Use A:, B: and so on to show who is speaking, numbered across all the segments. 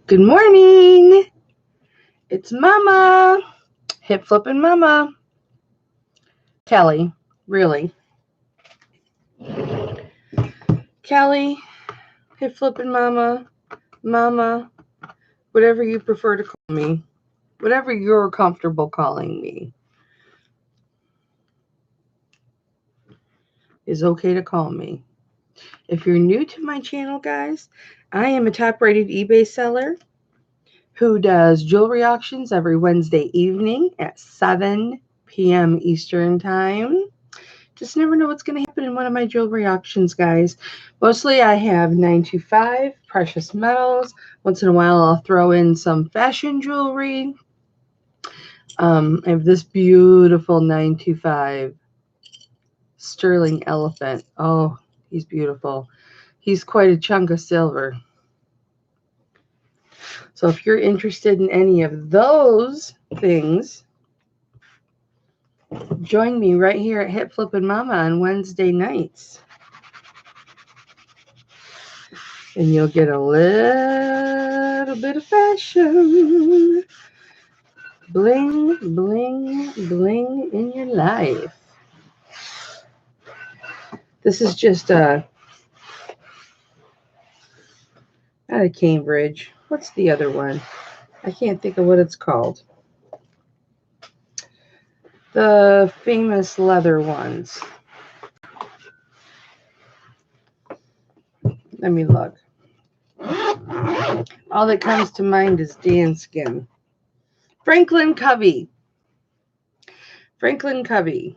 A: Good morning. It's Mama. Hip flipping Mama. Kelly, really. Kelly, hip flipping Mama, Mama, whatever you prefer to call me, whatever you're comfortable calling me is okay to call me. If you're new to my channel, guys, I am a top-rated eBay seller who does jewelry auctions every Wednesday evening at 7 p.m. Eastern Time. Just never know what's going to happen in one of my jewelry auctions, guys. Mostly I have 925 precious metals. Once in a while I'll throw in some fashion jewelry. I have this beautiful 925 sterling elephant. Oh, he's beautiful. He's quite a chunk of silver. So if you're interested in any of those things, join me right here at Hip Flippin' Mama on Wednesday nights. And you'll get a little bit of fashion. Bling, bling, bling in your life. This is just not a Cambridge. What's the other one? I can't think of what it's called. The famous leather ones. Let me look. All that comes to mind is Danskin. Franklin Covey. Franklin Covey.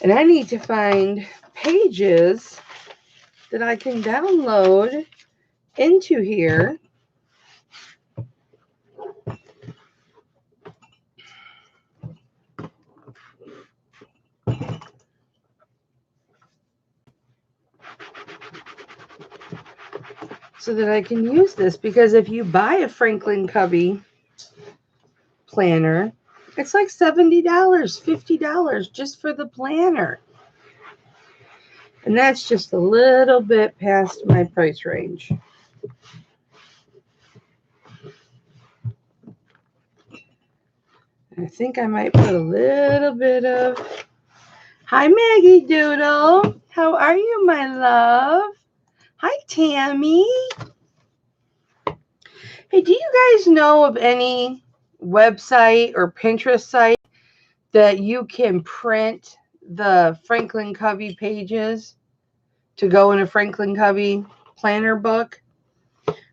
A: And I need to find pages that I can download into here so that I can use this, because if you buy a Franklin Covey planner, it's like $70, $50 just for the planner. And that's just a little bit past my price range. I think I might put a little bit of... Hi, Maggie Doodle. How are you, my love? Hi, Tammy. Hey, do you guys know of any website or Pinterest site that you can print the Franklin Covey pages to go in a Franklin Covey planner book?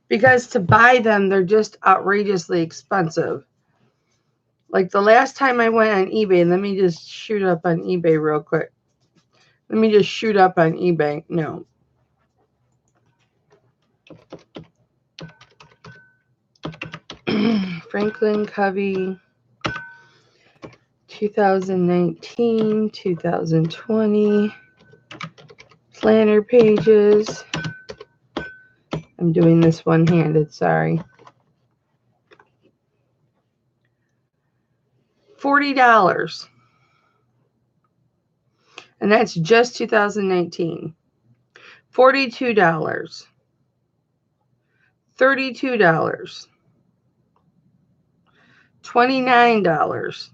A: Because to buy them, they're just outrageously expensive. Like the last time I went on eBay, let me just shoot up on eBay real quick. Let me just shoot up on eBay. No. Franklin Covey 2019, 2020 planner pages. I'm doing this one-handed, sorry. $40. And that's just 2019. $42. $32. $29.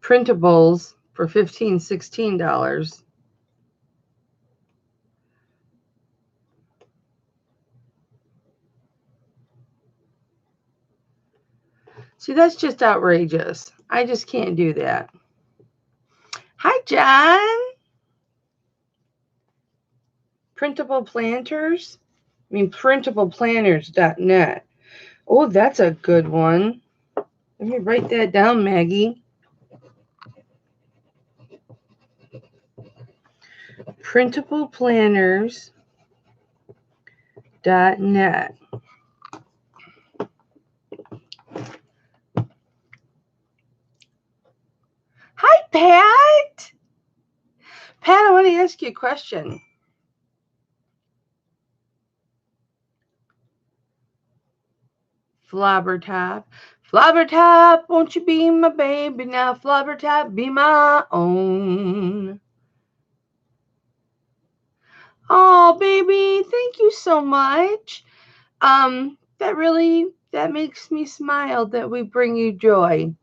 A: Printables for $15, $16. See, that's just outrageous. I just can't do that. Hi, John. Printable planters? I mean, printableplanners.net. Oh, that's a good one. Let me write that down, Maggie. Printableplanners.net. Pat? Pat, I want to ask you a question. Flobbertop. Flobbertop, won't you be my baby now? Flobbertop, be my own. Oh, baby, thank you so much. That makes me smile that we bring you joy.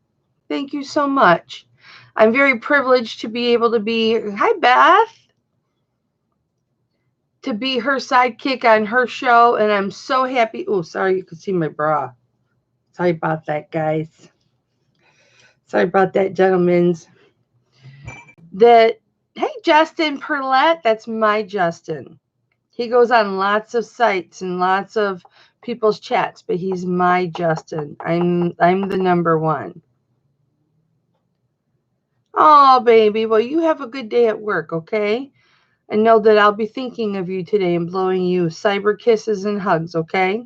A: Thank you so much. I'm very privileged to be able to be, hi Beth, to be her sidekick on her show, and I'm so happy. Oh, sorry, you can see my bra. Sorry about that, guys. Sorry about that, gentlemen's. That, hey, Justin Perlette, that's my Justin. He goes on lots of sites and lots of people's chats, but he's my Justin. I'm the number one. Oh, baby. Well, you have a good day at work, okay? And know that I'll be thinking of you today and blowing you cyber kisses and hugs, okay?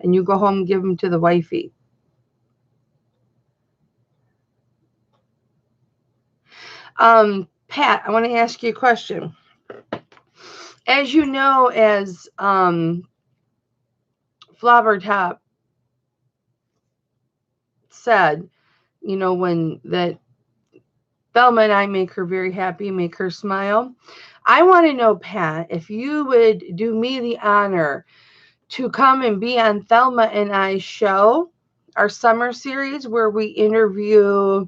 A: And you go home and give them to the wifey. Pat, I want to ask you a question. As you know, as Flobbertop said, you know, when that Thelma and I make her very happy, make her smile. I want to know, Pat, if you would do me the honor to come and be on Thelma and I's show, our summer series where we interview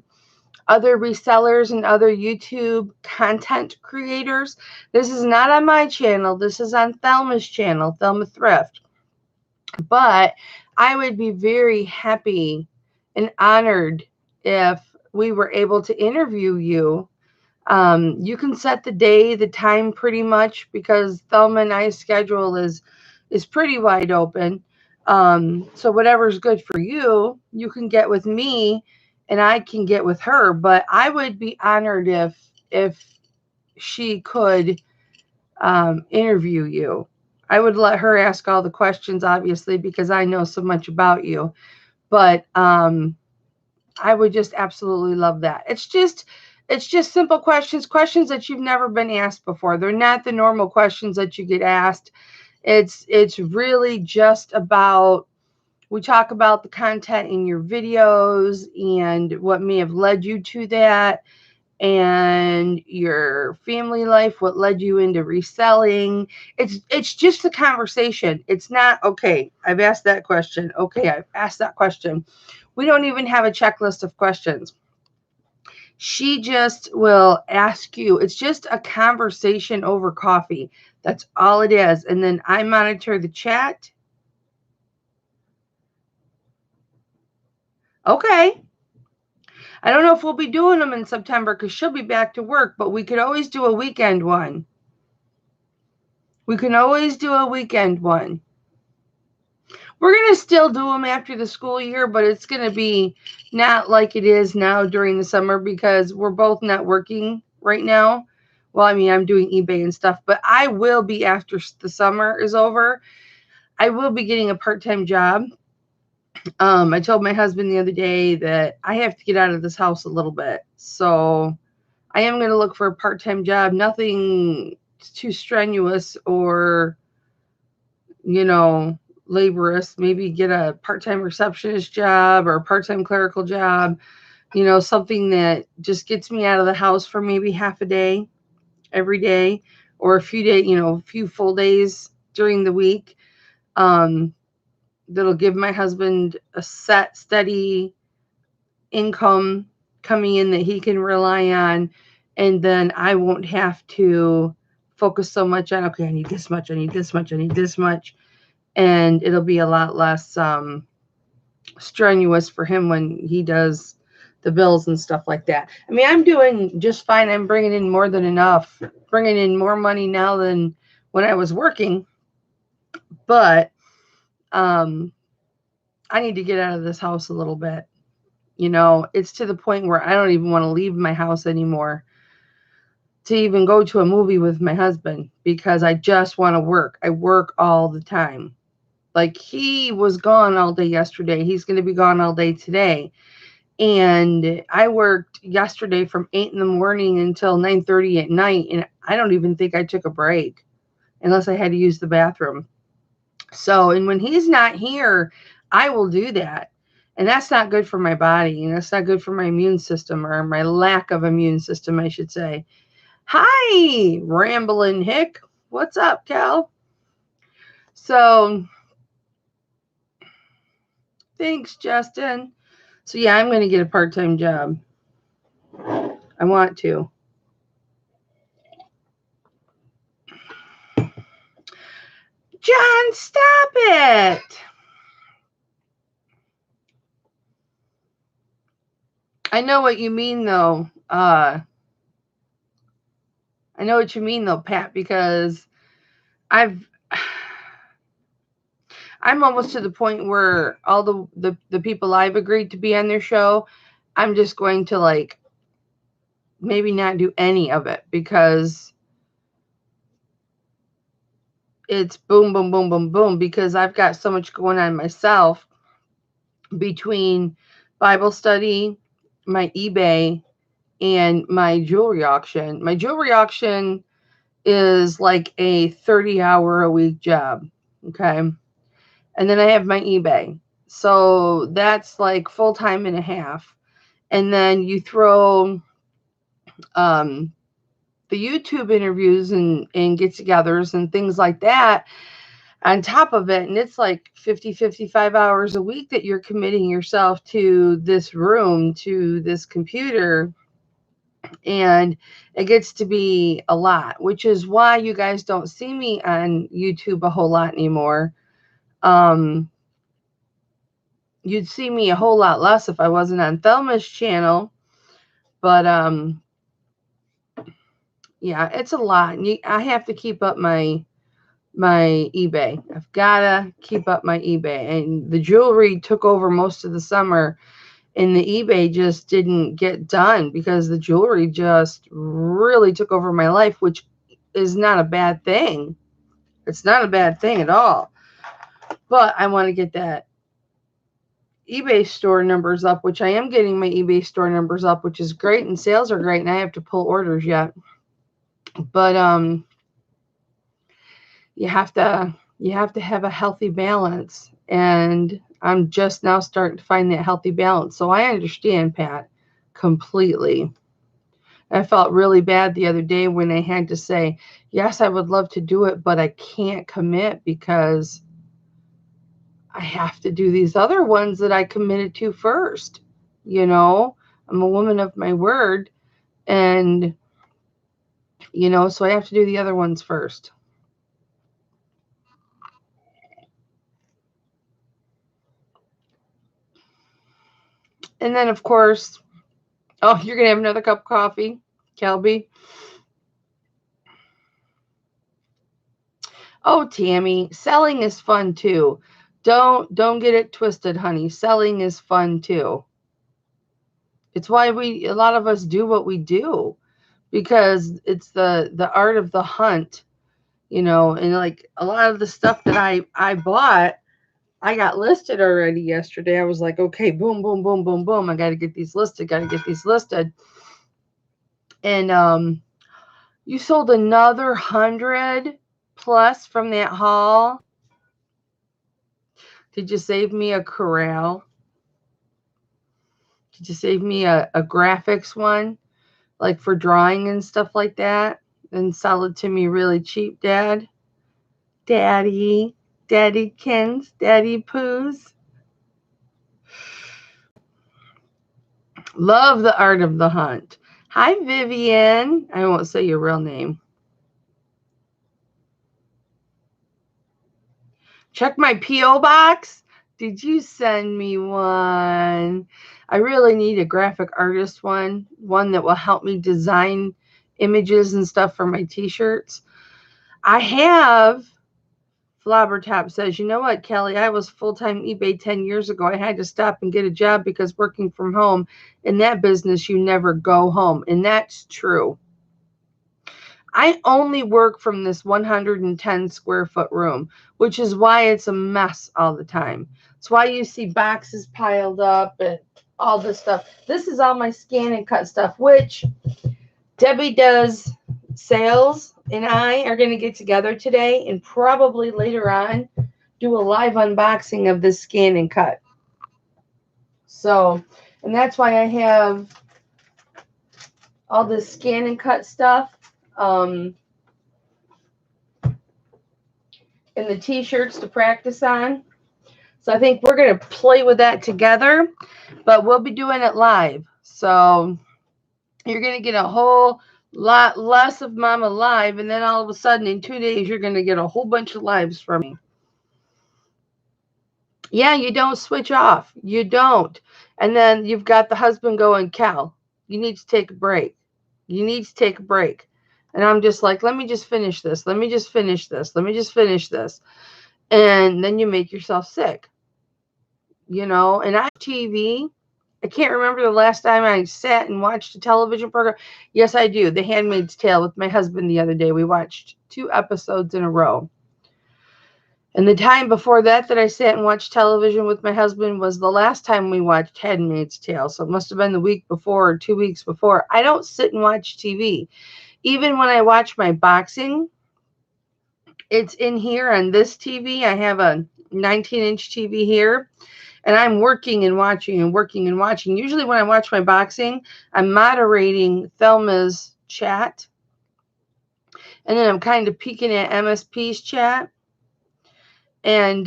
A: other resellers and other YouTube content creators. This is not on my channel. This is on Thelma's channel, Thelma Thrift. But I would be very happy and honored if we were able to interview you. You can set the day, the time pretty much because Thelma and I's schedule is pretty wide open. So whatever's good for you, you can get with me and I can get with her. But I would be honored if she could interview you. I would let her ask all the questions, obviously, because I know so much about you. But I would just absolutely love that. It's just simple questions that you've never been asked before. They're not the normal questions that you get asked. It's really just about, we talk about the content in your videos and what may have led you to that, and your family life, what led you into reselling. It's just a conversation. It's not, okay, I've asked that question. Okay, I've asked that question. We don't even have a checklist of questions. She just will ask you. It's just a conversation over coffee. That's all it is. And then I monitor the chat. Okay. I don't know if we'll be doing them in September because she'll be back to work, but we could always do a weekend one. We can always do a weekend one. We're going to still do them after the school year, but it's going to be not like it is now during the summer because we're both not working right now. Well, I mean, I'm doing eBay and stuff, but I will be, after the summer is over, I will be getting a part-time job. I told my husband the other day that I have to get out of this house a little bit. So I am going to look for a part-time job, nothing too strenuous or, you know, laborious. Maybe get a part-time receptionist job or a part-time clerical job, you know, something that just gets me out of the house for maybe half a day every day, or a few days, you know, a few full days during the week. That'll give my husband a set, steady income coming in that he can rely on. And then I won't have to focus so much on, okay, I need this much, I need this much, I need this much. And it'll be a lot less strenuous for him when he does the bills and stuff like that. I mean, I'm doing just fine. I'm bringing in more than enough, bringing in more money now than when I was working. But I need to get out of this house a little bit. You know, it's to the point where I don't even want to leave my house anymore to even go to a movie with my husband because I just want to work. I work all the time. Like, he was gone all day yesterday. He's going to be gone all day today. And I worked yesterday from 8 in the morning until 9:30 at night, and I don't even think I took a break unless I had to use the bathroom. So, and when he's not here, I will do that. And that's not good for my body, and that's not good for my immune system, or my lack of immune system, I should say. Hi, Ramblin' Hick. What's up, Cal? So, thanks, Justin. So, yeah, I'm going to get a part-time job. I want to. John, stop it. I know what you mean, though. I know what you mean, though, Pat, because I'm almost to the point where all the people I've agreed to be on their show, I'm just going to like maybe not do any of it because it's boom, boom, boom, boom, boom, because I've got so much going on myself between Bible study, my eBay, and my jewelry auction. My jewelry auction is like a 30-hour-a-week job. Okay. And then I have my eBay. So that's like full time and a half. And then you throw the YouTube interviews and get-togethers and things like that on top of it. And it's like 50, 55 hours a week that you're committing yourself to this room, to this computer. And it gets to be a lot, which is why you guys don't see me on YouTube a whole lot anymore. You'd see me a whole lot less if I wasn't on Thelma's channel. But yeah, it's a lot. I have to keep up my eBay. I've got to keep up my eBay. And the jewelry took over most of the summer, and the eBay just didn't get done because the jewelry just really took over my life, which is not a bad thing. It's not a bad thing at all. But I want to get that eBay store numbers up, which I am getting my eBay store numbers up, which is great, and sales are great, and I have to pull orders yet. But you have to have a healthy balance, and I'm just now starting to find that healthy balance. So I understand, Pat, completely. I felt really bad the other day when I had to say, yes, I would love to do it, but I can't commit because I have to do these other ones that I committed to first. You know, I'm a woman of my word, and, you know, so I have to do the other ones first. And then, of course, oh, you're going to have another cup of coffee, Kelby? Oh, Tammy, selling is fun too. Don't get it twisted, honey. Selling is fun too. It's why a lot of us do what we do, because it's the art of the hunt, you know. And like a lot of the stuff that I bought, I got listed already yesterday. I was like, okay, boom, boom, boom, boom, boom. I got to get these listed. And you sold another 100 plus from that haul. Did you save me a corral? Did you save me a graphics one, like for drawing and stuff like that, and sell it to me really cheap, Dad? Daddy Kens, Daddy Poos. Love the art of the hunt. Hi, Vivian. I won't say your real name. Check my P.O. box. Did you send me one? I really need a graphic artist one that will help me design images and stuff for my t-shirts. I have. Flobbertop says, you know what, Kelly? I was full-time eBay 10 years ago. I had to stop and get a job because working from home, in that business, you never go home. And that's true. I only work from this 110 square foot room, which is why it's a mess all the time. It's why you see boxes piled up all this stuff. This is all my scan and cut stuff, which Debbie does sales and I are going to get together today and probably later on do a live unboxing of this scan and cut. So, and that's why I have all this scan and cut stuff. And the t-shirts to practice on. So I think we're going to play with that together, but we'll be doing it live. So you're going to get a whole lot less of Mama live, and then all of a sudden in 2 days you're going to get a whole bunch of lives from me. Yeah, you don't switch off. You don't. And then you've got the husband going, Cal, you need to take a break. You need to take a break. And I'm just like, let me just finish this. Let me just finish this. Let me just finish this. And then you make yourself sick. You know, and I TV. I can't remember the last time I sat and watched a television program. Yes, I do. The Handmaid's Tale with my husband the other day. We watched 2 episodes in a row. And the time before that I sat and watched television with my husband was the last time we watched Handmaid's Tale. So it must have been the week before or 2 weeks before. I don't sit and watch TV. Even when I watch my boxing, it's in here on this TV. I have a 19-inch TV here. And I'm working and watching and working and watching. Usually when I watch my boxing, I'm moderating Thelma's chat. And then I'm kind of peeking at MSP's chat. And,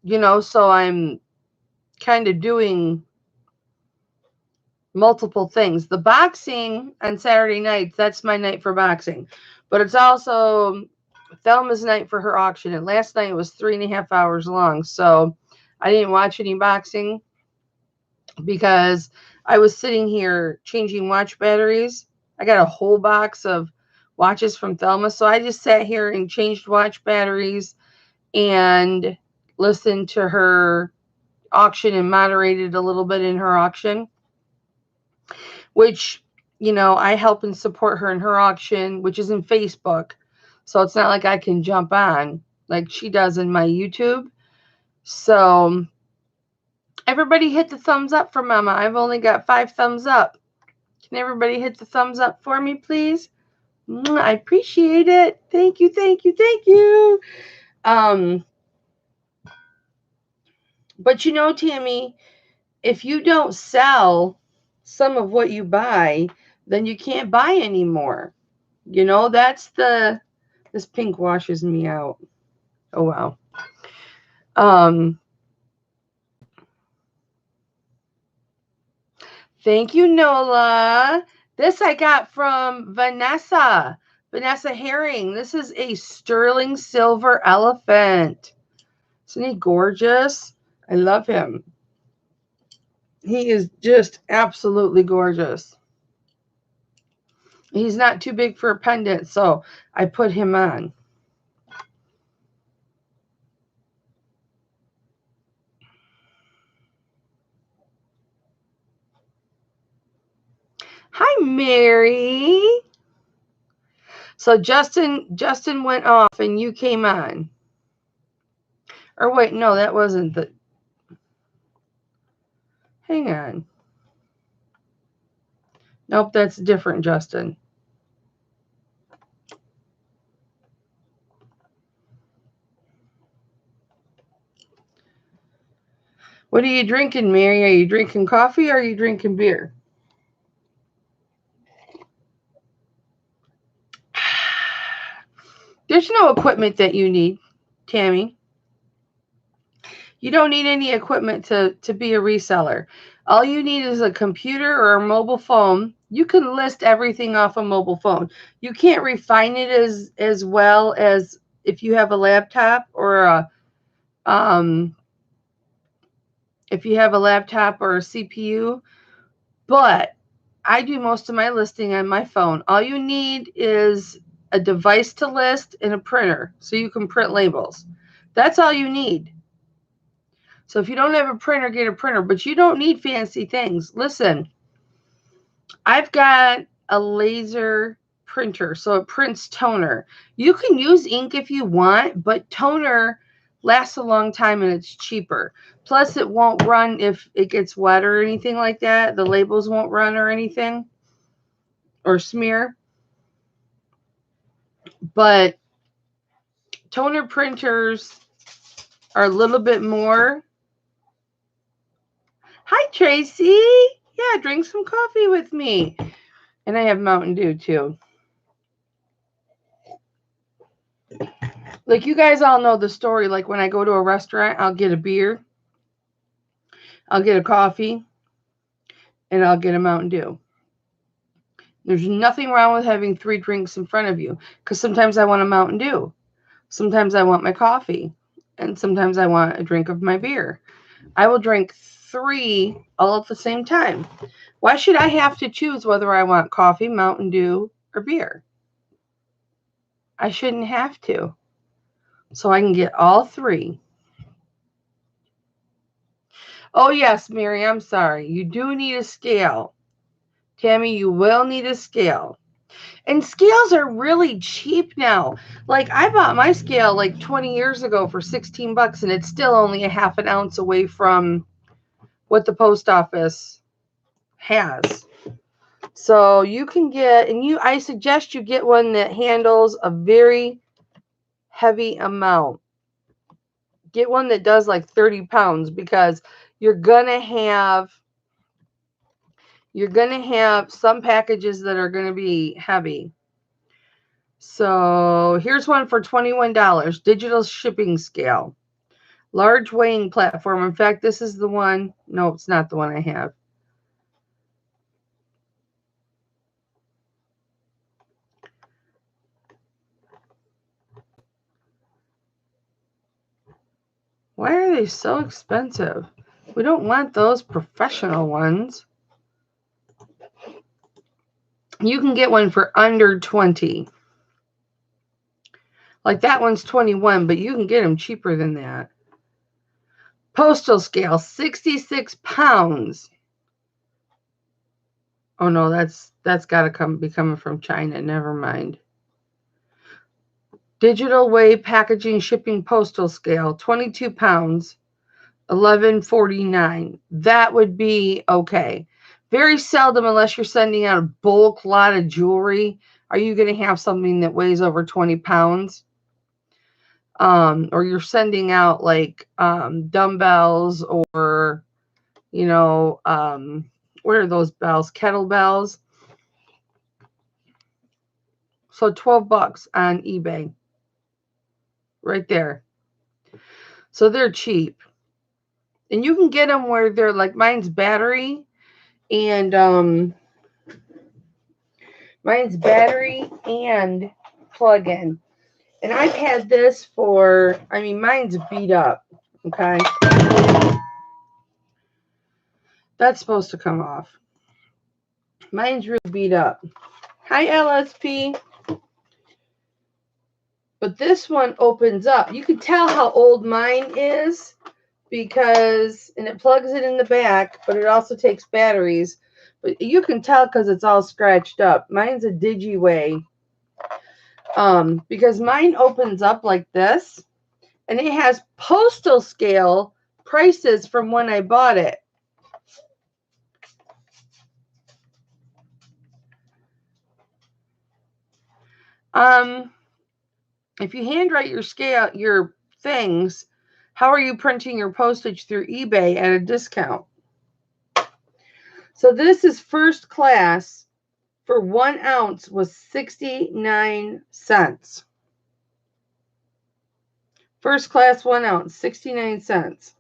A: you know, so I'm kind of doing multiple things. The boxing on Saturday nights, that's my night for boxing. But it's also Thelma's night for her auction. And last night was 3.5 hours long. So I didn't watch any boxing because I was sitting here changing watch batteries. I got a whole box of watches from Thelma. So I just sat here and changed watch batteries and listened to her auction and moderated a little bit in her auction, which, you know, I help and support her in her auction, which is in Facebook. So it's not like I can jump on like she does in my YouTube. So everybody hit the thumbs up for Mama. I've only got 5 thumbs up. Can everybody hit the thumbs up for me, please? I appreciate it. Thank you, thank you, thank you. But you know, Tammy, if you don't sell some of what you buy, then you can't buy anymore. You know, that's this pink washes me out. Oh, wow. Thank you, Nola. This I got from Vanessa Herring. This is a sterling silver elephant. Isn't he gorgeous? I love him. He is just absolutely gorgeous. He's not too big for a pendant, so I put him on. Hi, Mary. So Justin went off and you came on. Or wait, no, that wasn't the... Hang on. Nope, that's different, Justin. What are you drinking, Mary? Are you drinking coffee or are you drinking beer? There's no equipment that you need, Tammy. You don't need any equipment to be a reseller. All you need is a computer or a mobile phone. You can list everything off a mobile phone. You can't refine it as well as if you have a laptop or a if you have a laptop or a CPU. But I do most of my listing on my phone. All you need is a device to list and a printer so you can print labels. That's all you need. So if you don't have a printer, get a printer, but you don't need fancy things. Listen, I've got a laser printer, so it prints toner. You can use ink if you want, but toner lasts a long time, and it's cheaper. Plus, it won't run if it gets wet or anything like that. The labels won't run or anything or smear. But toner printers are a little bit more. Hi, Tracy. Yeah, drink some coffee with me. And I have Mountain Dew, too. Like, you guys all know the story. Like, when I go to a restaurant, I'll get a beer, I'll get a coffee, and I'll get a Mountain Dew. There's nothing wrong with having 3 drinks in front of you, because sometimes I want a Mountain Dew. Sometimes I want my coffee, and sometimes I want a drink of my beer. I will drink 3 all at the same time. Why should I have to choose whether I want coffee, Mountain Dew, or beer? I shouldn't have to. So I can get all 3. Oh, yes, Mary, I'm sorry. You do need a scale. Tammy, you will need a scale. And scales are really cheap now. Like, I bought my scale like 20 years ago for $16, and it's still only a half an ounce away from what the post office has. So you can get, and I suggest you get one that handles a very heavy amount. Get one that does like 30 pounds, because you're going to have some packages that are going to be heavy. So here's one for $21, digital shipping scale, large weighing platform. In fact, this is the one. No, it's not the one I have. Why are they so expensive? We don't want those professional ones. You can get one for under 20. Like that one's 21, but you can get them cheaper than that. Postal scale, 66 pounds. Oh no, that's got to be coming from China. Never mind. Digital weigh packaging shipping postal scale, 22 pounds, $11.49. That would be okay. Very seldom, unless you're sending out a bulk lot of jewelry, are you going to have something that weighs over 20 pounds. Or you're sending out like dumbbells, or, what are those bells? Kettlebells. So $12 on eBay. Right there. So they're cheap. And you can get them where they're like, mine's battery and plug-in. And I've had this for, mine's beat up. Okay. That's supposed to come off. Mine's really beat up. Hi, LSP. But this one opens up. You can tell how old mine is because, and it plugs it in the back, but it also takes batteries. But you can tell because it's all scratched up. Mine's a DigiWeigh. Because mine opens up like this, and it has postal scale prices from when I bought it. If you handwrite your things, how are you printing your postage through eBay at a discount? So this is first class for 1 ounce was 69 cents. First class 1 ounce, 69 cents.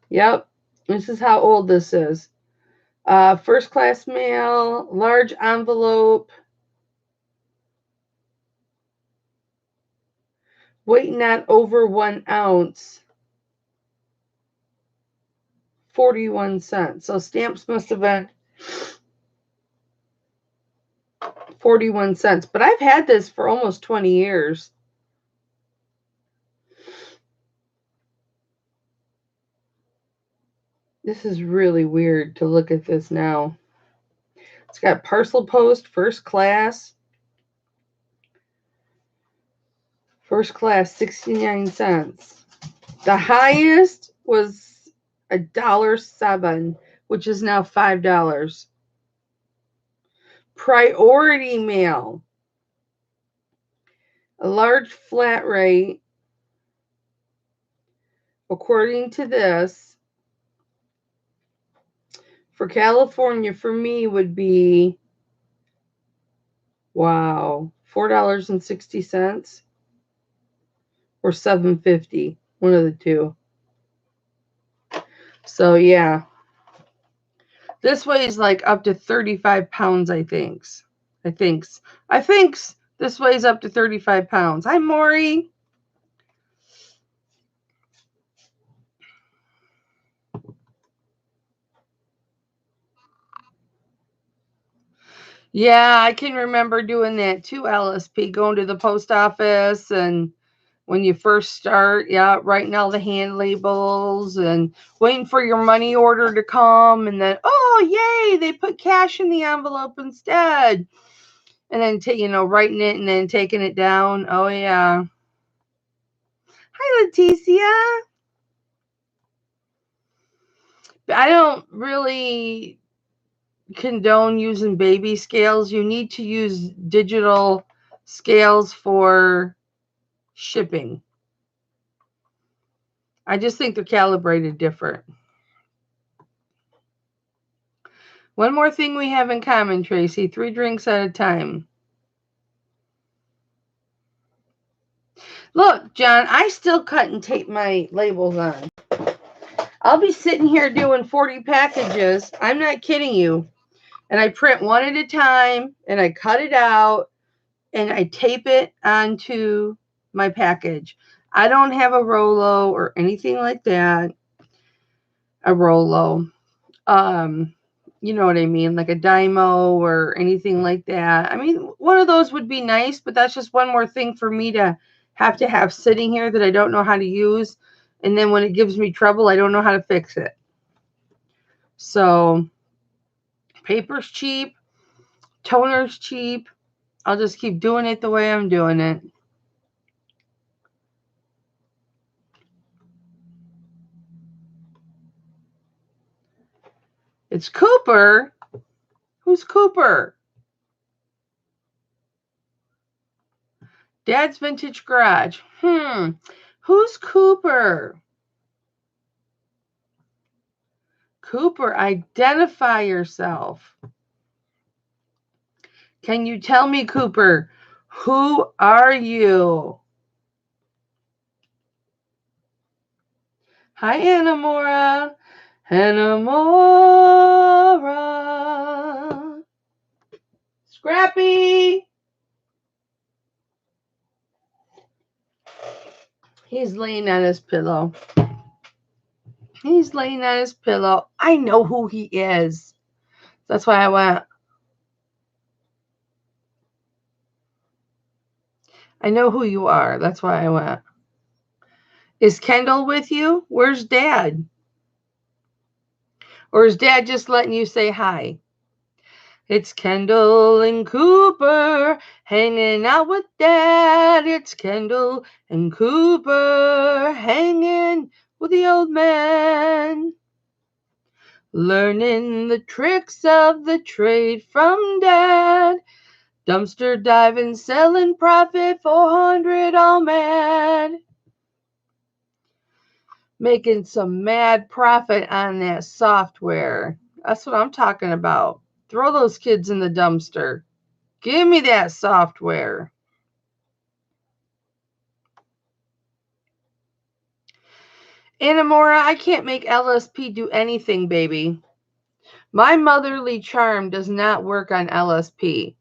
A: Yep, this is how old this is. First class mail, large envelope. Weight not over 1 ounce. 41 cents. So stamps must have been 41 cents. But I've had this for almost 20 years. This is really weird to look at this now. It's got parcel post, first class. First class, 69 cents. The highest was $1.07, which is now $5. Priority mail. A large flat rate, according to this, for California, for me, would be, wow, $4.60 or $7.50, one of the two. So yeah, this weighs like up to 35 pounds, I thinks. This weighs up to 35 pounds. Hi, Maury. Yeah, I can remember doing that too, LSP, going to the post office and when you first start, yeah, writing all the hand labels and waiting for your money order to come, and then, oh, yay, they put cash in the envelope instead. And then, writing it and then taking it down. Oh, yeah. Hi, Leticia. I don't really condone using baby scales. You need to use digital scales for shipping. I just think they're calibrated different. One more thing we have in common, Tracy. 3 drinks at a time. Look, John, I still cut and tape my labels on. I'll be sitting here doing 40 packages. I'm not kidding you. And I print one at a time, and I cut it out, and I tape it onto my package. I don't have a Rolo or anything like that. A Rolo. You know what I mean? Like a Dymo or anything like that. I mean, one of those would be nice, but that's just one more thing for me to have sitting here that I don't know how to use. And then when it gives me trouble, I don't know how to fix it. So paper's cheap. Toner's cheap. I'll just keep doing it the way I'm doing it. It's Cooper. Who's Cooper? Dad's Vintage Garage. Who's Cooper? Cooper, identify yourself. Can you tell me, Cooper, who are you? Hi, Anamora. Anamora. Scrappy. He's laying on his pillow. He's laying on his pillow. I know who he is. That's why I went. I know who you are. That's why I went. Is Kendall with you? Where's Dad? Or is Dad just letting you say hi? It's Kendall and Cooper hanging out with Dad. It's Kendall and Cooper hanging with the old man. Learning the tricks of the trade from Dad. Dumpster diving, selling profit, 400 all mad. Making some mad profit on that software. That's what I'm talking about. Throw those kids in the dumpster. Give me that software. Anamora, I can't make LSP do anything, baby. My motherly charm does not work on LSP.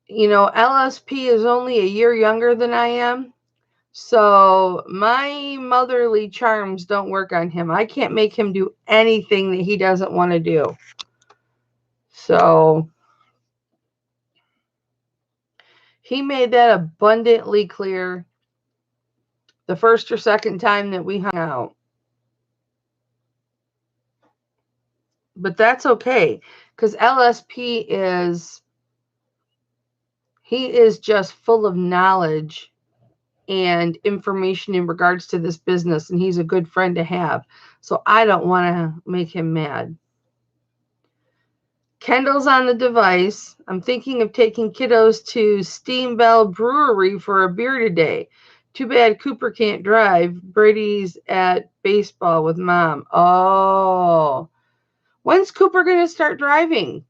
A: You know, LSP is only a year younger than I am. So my motherly charms don't work on him. I can't make him do anything that he doesn't want to do. So he made that abundantly clear the first or second time that we hung out. But that's okay, because LSP is just full of knowledge and information in regards to this business, and he's a good friend to have. So I don't want to make him mad. Kendall's on the device. I'm thinking of taking kiddos to Steam Bell Brewery for a beer today. Too bad Cooper can't drive. Brady's at baseball with mom. Oh. When's Cooper going to start driving?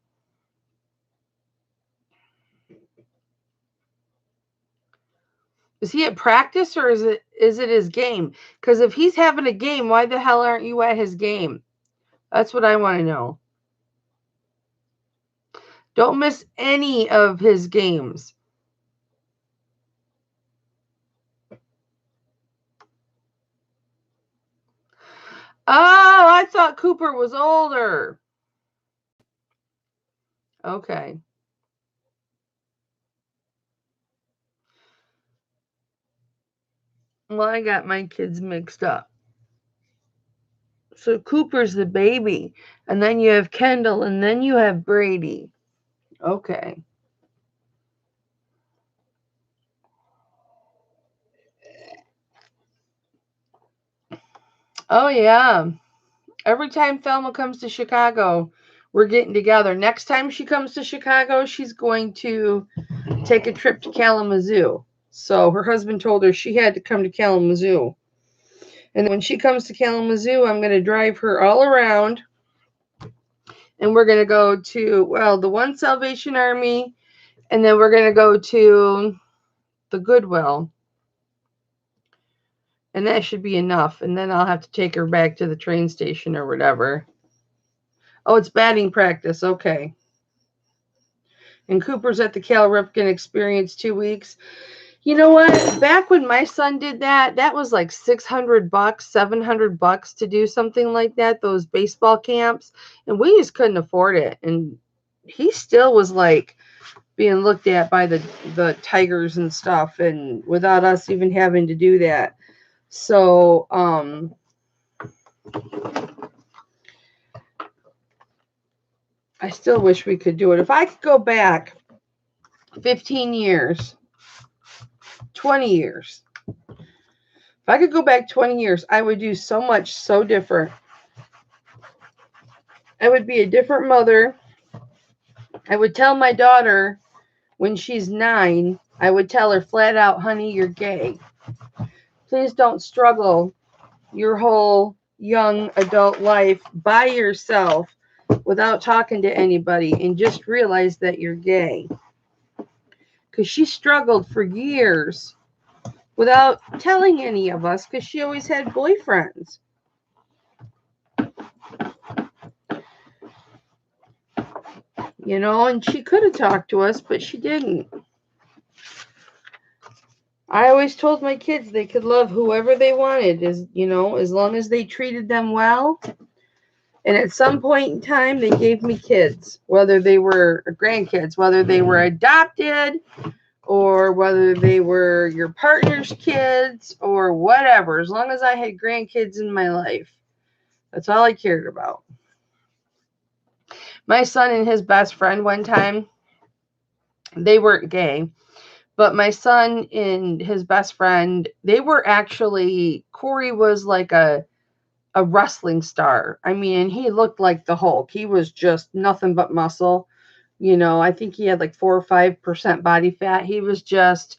A: Is he at practice or is it his game? Because if he's having a game, why the hell aren't you at his game? That's what I want to know. Don't miss any of his games. Oh, I thought Cooper was older. Okay. Well, I got my kids mixed up. So Cooper's the baby, and then you have Kendall, and then you have Brady. Okay. Oh, yeah. Every time Thelma comes to Chicago, we're getting together. Next time she comes to Chicago, she's going to take a trip to Kalamazoo. So her husband told her she had to come to Kalamazoo. And when she comes to Kalamazoo, I'm going to drive her all around. And we're going to go to, well, the One Salvation Army. And then we're going to go to the Goodwill. And that should be enough. And then I'll have to take her back to the train station or whatever. Oh, it's batting practice. Okay. And Cooper's at the Cal Ripken Experience 2 weeks. You know what? Back when my son did that, that was like $600, $700 to do something like that, those baseball camps. And we just couldn't afford it. And he still was like being looked at by the Tigers and stuff, and without us even having to do that. So, I still wish we could do it. If I could go back 15 years, 20 years, if I could go back 20 years, I would do so much so different. I would be a different mother. I would tell my daughter when she's 9, I would tell her flat out, honey, you're gay. Please don't struggle your whole young adult life by yourself without talking to anybody, and just realize that you're gay. Because she struggled for years without telling any of us, because she always had boyfriends. You know, and she could have talked to us, but she didn't. I always told my kids they could love whoever they wanted, as long as they treated them well. And at some point in time, they gave me kids, whether they were grandkids, whether they were adopted, or whether they were your partner's kids, or whatever. As long as I had grandkids in my life, that's all I cared about. My son and his best friend one time, they weren't gay, but my son and his best friend, they were actually, Corey was like a wrestling star. I mean, he looked like the Hulk. He was just nothing but muscle. I think he had like 4 or 5% body fat. He was just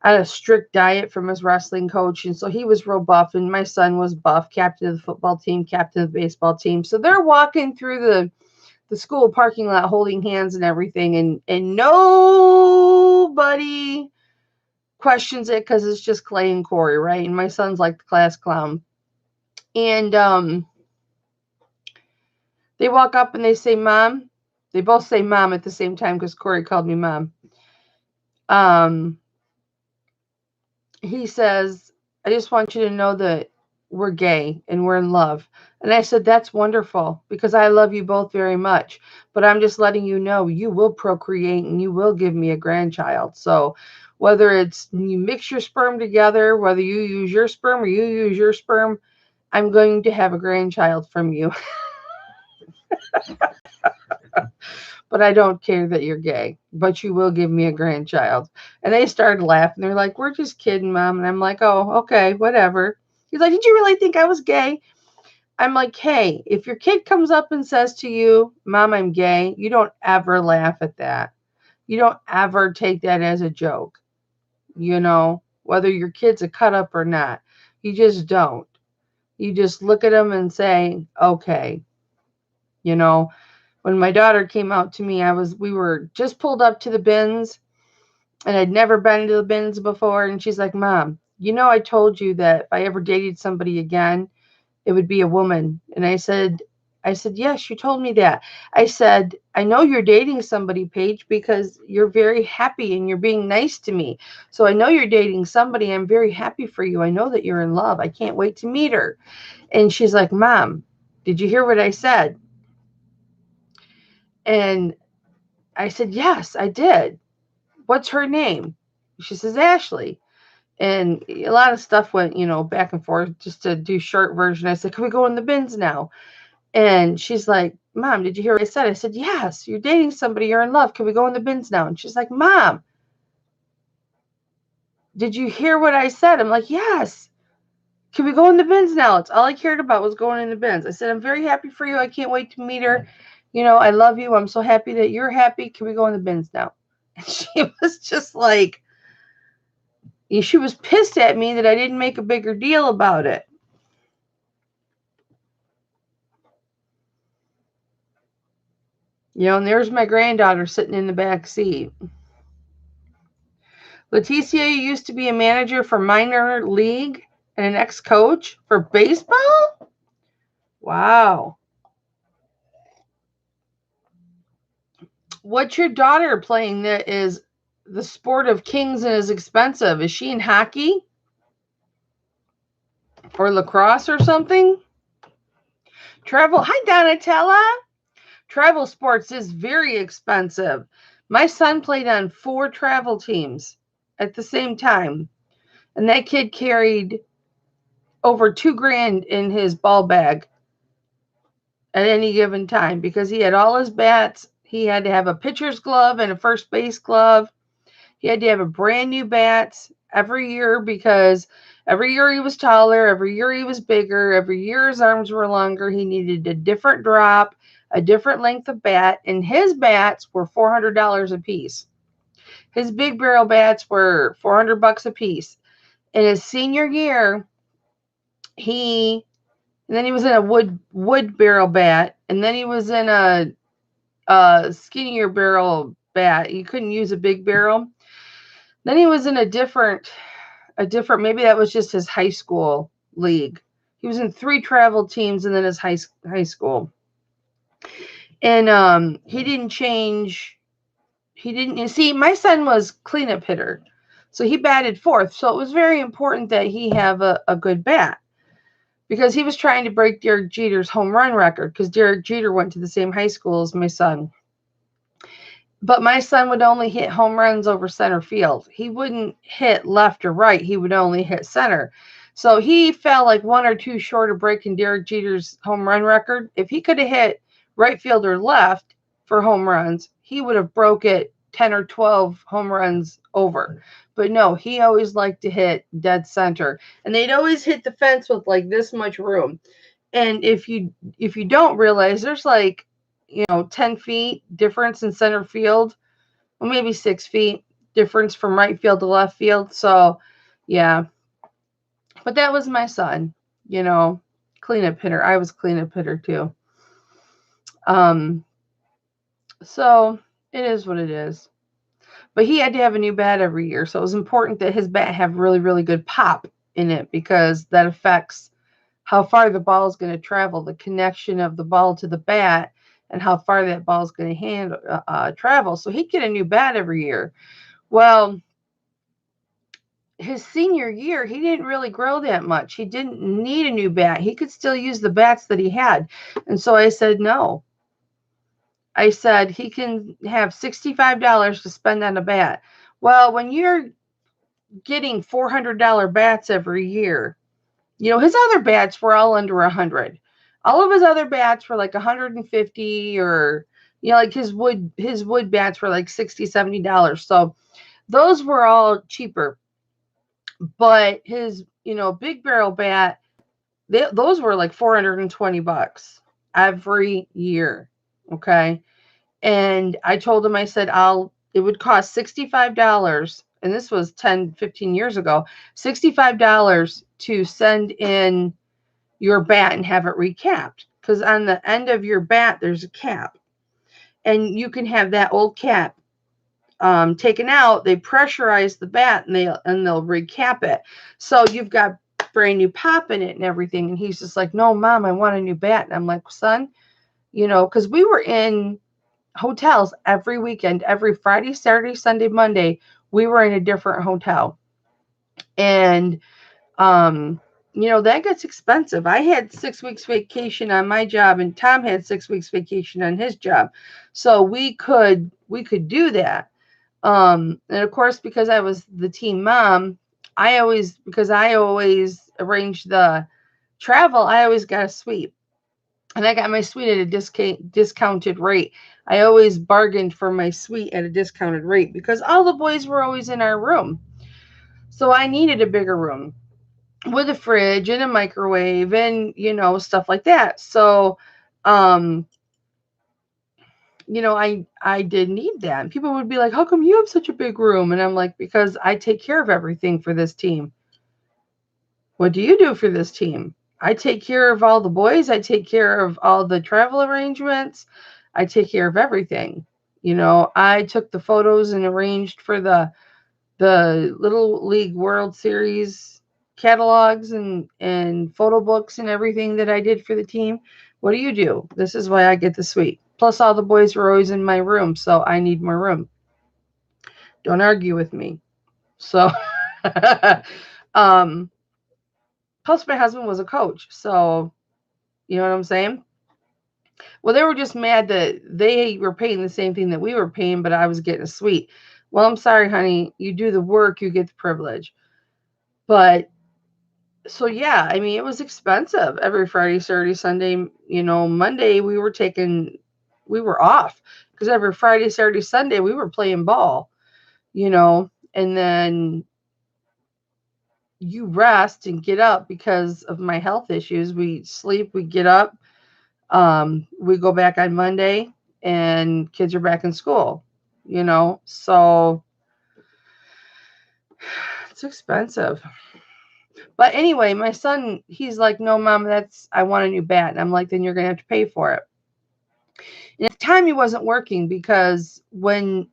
A: on a strict diet from his wrestling coach. And so he was real buff. And my son was buff, captain of the football team, captain of the baseball team. So they're walking through the school parking lot holding hands and everything. And nobody questions it because it's just Clay and Corey, right? And my son's like the class clown. And they walk up and they say, Mom. They both say Mom at the same time because Corey called me Mom. He says, I just want you to know that we're gay and we're in love. And I said, that's wonderful because I love you both very much. But I'm just letting you know you will procreate and you will give me a grandchild. So whether it's you mix your sperm together, whether you use your sperm or you use your sperm, I'm going to have a grandchild from you. but I don't care that you're gay, but you will give me a grandchild. And they started laughing. They're like, we're just kidding, Mom. And I'm like, oh, okay, whatever. He's like, did you really think I was gay? I'm like, hey, if your kid comes up and says to you, Mom, I'm gay, you don't ever laugh at that. You don't ever take that as a joke, whether your kid's a cut up or not. You just don't. You just look at them and say, okay. When my daughter came out to me, we were just pulled up to the bins, and I'd never been to the bins before. And she's like, Mom, I told you that if I ever dated somebody again, it would be a woman. And I said, yes, you told me that. I said, I know you're dating somebody, Paige, because you're very happy and you're being nice to me. So I know you're dating somebody. I'm very happy for you. I know that you're in love. I can't wait to meet her. And she's like, Mom, did you hear what I said? And I said, yes, I did. What's her name? She says, Ashley. And a lot of stuff went, back and forth just to do short version. I said, can we go in the bins now? And she's like, Mom, did you hear what I said? I said, yes, you're dating somebody, you're in love. Can we go in the bins now? And she's like, Mom, did you hear what I said? I'm like, yes. Can we go in the bins now? It's all I cared about was going in the bins. I said, I'm very happy for you. I can't wait to meet her. I love you. I'm so happy that you're happy. Can we go in the bins now? And she was just like, she was pissed at me that I didn't make a bigger deal about it. And there's my granddaughter sitting in the back seat. Leticia used to be a manager for minor league and an ex-coach for baseball? Wow. What's your daughter playing that is the sport of kings and is expensive? Is she in hockey? Or lacrosse or something? Travel. Hi, Donatella. Travel sports is very expensive. My son played on 4 travel teams at the same time. And that kid carried over $2,000 in his ball bag at any given time because he had all his bats. He had to have a pitcher's glove and a first base glove. He had to have a brand new bats every year because every year he was taller, every year he was bigger, every year his arms were longer. He needed a different drop, a different length of bat, and his bats were $400 a piece. His big barrel bats were $400 a piece. In his senior year, and then he was in a wood barrel bat, and then he was in a skinnier barrel bat. You couldn't use a big barrel. Then he was in a different, maybe that was just his high school league. He was in 3 travel teams and then his high school. And he didn't change. You see, my son was cleanup hitter. So he batted 4th. So it was very important that he have a good bat. Because he was trying to break Derek Jeter's home run record because Derek Jeter went to the same high school as my son. But my son would only hit home runs over center field. He wouldn't hit left or right. He would only hit center. So he fell like 1 or 2 short of breaking Derek Jeter's home run record. If he could have hit right field or left for home runs, he would have broke it 10 or 12 home runs over. But no, he always liked to hit dead center. And they'd always hit the fence with like this much room. And if you don't realize, there's like, 10 feet difference in center field. Well, maybe 6 feet difference from right field to left field. So, yeah. But that was my son, cleanup hitter. I was cleanup hitter too. So it is what it is. But he had to have a new bat every year. So it was important that his bat have really, really good pop in it because that affects how far the ball is going to travel, the connection of the ball to the bat, and how far that ball is going to travel. So he'd get a new bat every year. Well, his senior year, he didn't really grow that much. He didn't need a new bat. He could still use the bats that he had. And so I said, no. I said, he can have $65 to spend on a bat. Well, when you're getting $400 bats every year, his other bats were all under 100. All of his other bats were like 150 or You know, like his wood bats were like $60, $70. So those were all cheaper. But his, big barrel bat, those were like $420 every year. Okay. And I told him, I said, it would cost $65. And this was 10, 15 years ago, $65 to send in your bat and have it recapped. Because on the end of your bat, there's a cap. And you can have that old cap taken out. They pressurize the bat and they'll recap it. So you've got brand new pop in it and everything. And he's just like, no, Mom, I want a new bat. And I'm like, son, because we were in hotels every weekend, every Friday, Saturday, Sunday, Monday, we were in a different hotel. And that gets expensive. I had 6 weeks vacation on my job, and Tom had 6 weeks vacation on his job. So we could do that. And of course, because I was the team mom, because I always arranged the travel, I always got a suite. And I got my suite at a discounted rate. I always bargained for my suite at a discounted rate because all the boys were always in our room. So I needed a bigger room with a fridge and a microwave and, stuff like that. So, I did need that. And people would be like, how come you have such a big room? And I'm like, because I take care of everything for this team. What do you do for this team? I take care of all the boys. I take care of all the travel arrangements. I take care of everything. I took the photos and arranged for the Little League World Series catalogs and photo books and everything that I did for the team. What do you do? This is why I get the suite. Plus, all the boys were always in my room, so I need more room. Don't argue with me. So, plus my husband was a coach, so you know what I'm saying? Well, they were just mad that they were paying the same thing that we were paying, but I was getting a suite. Well, I'm sorry, honey. You do the work, you get the privilege. But so yeah, I mean, it was expensive every Friday, Saturday, Sunday. Monday we were off because every Friday, Saturday, Sunday we were playing ball. And then you rest and get up because of my health issues. We sleep, we get up, we go back on Monday, and kids are back in school. So it's expensive. But anyway, my son, he's like, no, Mom, I want a new bat. And I'm like, then you're going to have to pay for it. And at the time, he wasn't working because during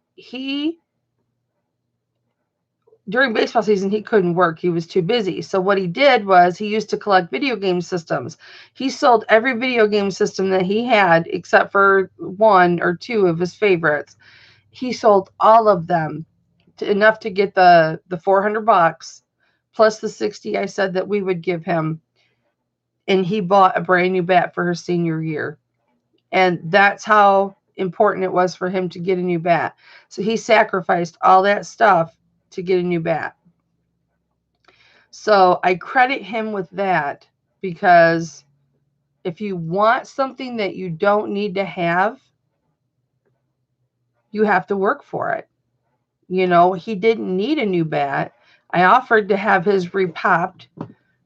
A: baseball season, he couldn't work. He was too busy. So what he did was he used to collect video game systems. He sold every video game system that he had except for 1 or 2 of his favorites. He sold all of them enough to get the $400 plus the 60 I said that we would give him. And he bought a brand new bat for his senior year. And that's how important it was for him to get a new bat. So he sacrificed all that stuff to get a new bat. So I credit him with that, because if you want something that you don't need to have, you have to work for it. He didn't need a new bat. I offered to have his repopped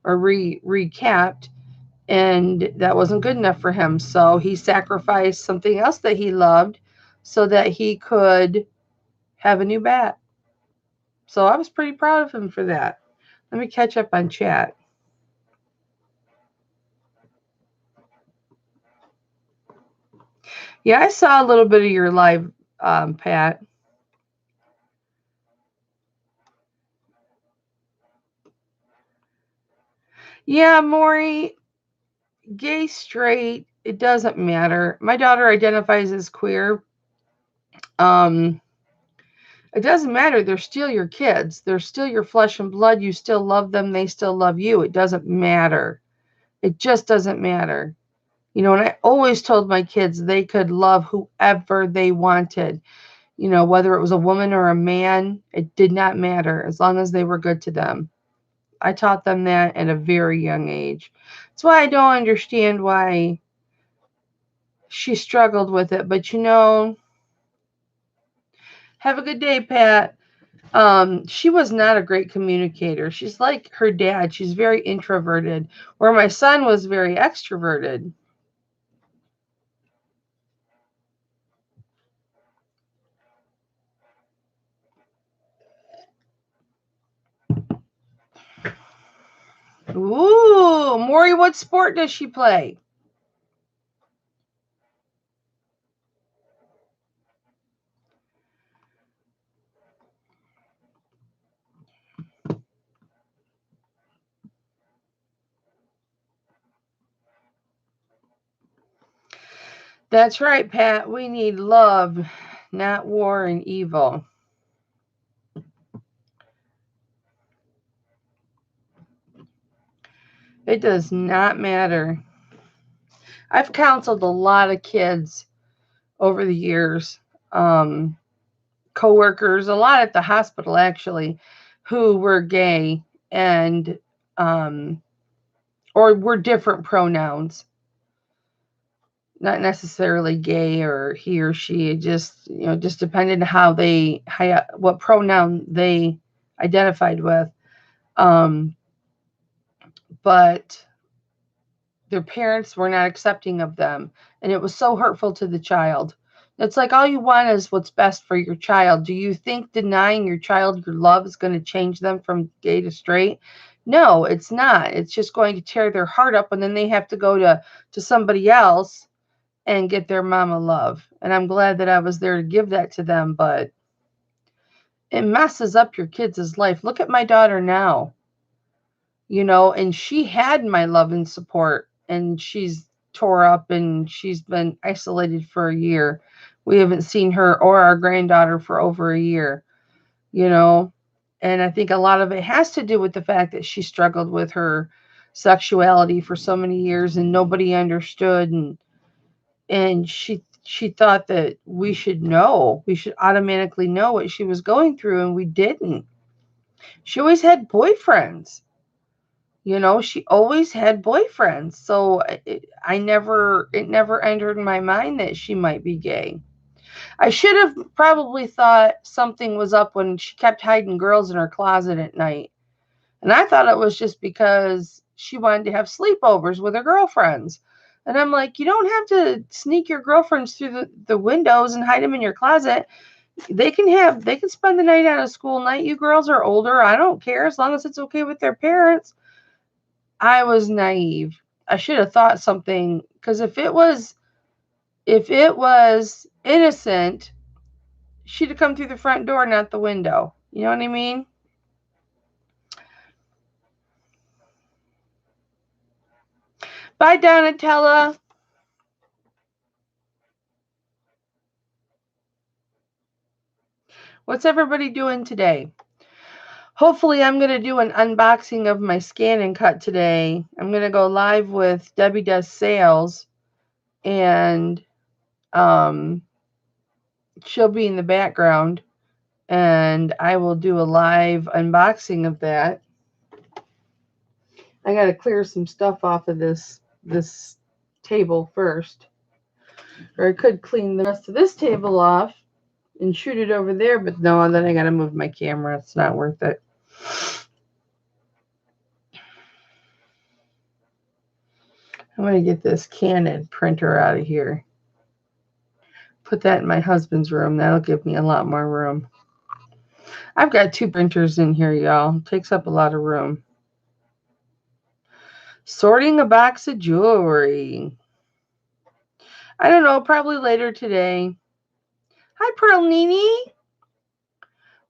A: or recapped, and that wasn't good enough for him. So he sacrificed something else that he loved so that he could have a new bat. So I was pretty proud of him for that. Let me catch up on chat. Yeah, I saw a little bit of your live, Pat. Yeah, Maury, gay, straight, it doesn't matter. My daughter identifies as queer. It doesn't matter. They're still your kids. They're still your flesh and blood. You still love them. They still love you. It doesn't matter. It just doesn't matter. And I always told my kids they could love whoever they wanted. Whether it was a woman or a man, it did not matter as long as they were good to them. I taught them that at a very young age. That's why I don't understand why she struggled with it. But, you know, have a good day, Pat. She was not a great communicator. She's like her dad. She's very introverted, where my son was very extroverted. Ooh, Maury, what sport does she play? That's right, Pat. We need love, not war and evil. It does not matter. I've counseled a lot of kids over the years, coworkers, a lot at the hospital actually, who were gay and or were different pronouns, not necessarily gay or he or she. It just just depended on what pronoun they identified with. Um, but their parents were not accepting of them, and it was so hurtful to the child. It's like all you want is what's best for your child. Do you think denying your child your love is going to change them from gay to straight? No, it's not. It's just going to tear their heart up, and then they have to go to somebody else and get their mama love. And I'm glad that I was there to give that to them, but it messes up your kids' life. Look at my daughter now, and she had my love and support, and she's tore up and she's been isolated for a year. We haven't seen her or our granddaughter for over a year, you know. And I think a lot of it has to do with the fact that she struggled with her sexuality for so many years and nobody understood, and she thought that we should automatically know what she was going through, and we didn't. She always had boyfriends. She always had boyfriends. So it never entered my mind that she might be gay. I should have probably thought something was up when she kept hiding girls in her closet at night. And I thought it was just because she wanted to have sleepovers with her girlfriends. And I'm like, you don't have to sneak your girlfriends through the windows and hide them in your closet. They can spend the night out of school night. You girls are older. I don't care as long as it's okay with their parents. I was naive. I should have thought something, because if it was innocent, she'd have come through the front door, not the window. You know what I mean? Bye, Donatella. What's everybody doing today? Hopefully, I'm going to do an unboxing of my Scan and Cut today. I'm going to go live with Debbie Does Sales, and she'll be in the background, and I will do a live unboxing of that. I got to clear some stuff off of this table first. Or I could clean the rest of this table off and shoot it over there, but no, then I got to move my camera. It's not worth it. I'm going to get this Canon printer out of here. Put that in my husband's room. That'll give me a lot more room. I've got 2 printers in here, y'all. It takes up a lot of room. Sorting a box of jewelry. I don't know, probably later today. Hi, Pearl Nini.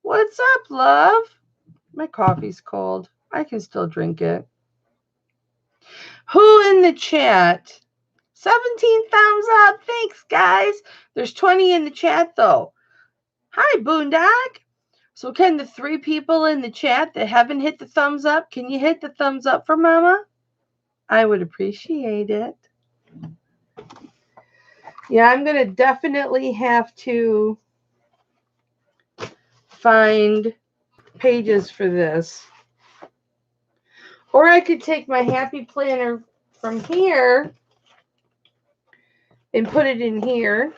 A: What's up, love? My coffee's cold. I can still drink it. Who in the chat? 17 thumbs up. Thanks, guys. There's 20 in the chat, though. Hi, Boondock. So can the 3 people in the chat that haven't hit the thumbs up, can you hit the thumbs up for Mama? I would appreciate it. Yeah, I'm going to definitely have to find pages for this. Or I could take my happy planner from here and put it in here,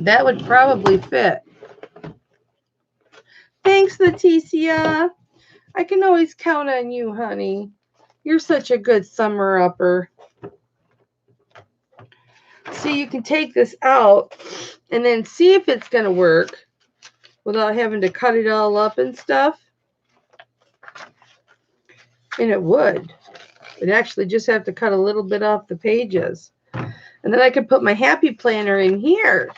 A: that would probably fit. Thanks, Leticia. I can always count on you, honey. You're such a good summer upper. See, you can take this out and then see if it's going to work without having to cut it all up and stuff. And it would. I'd actually just have to cut a little bit off the pages. And then I could put my happy planner in here.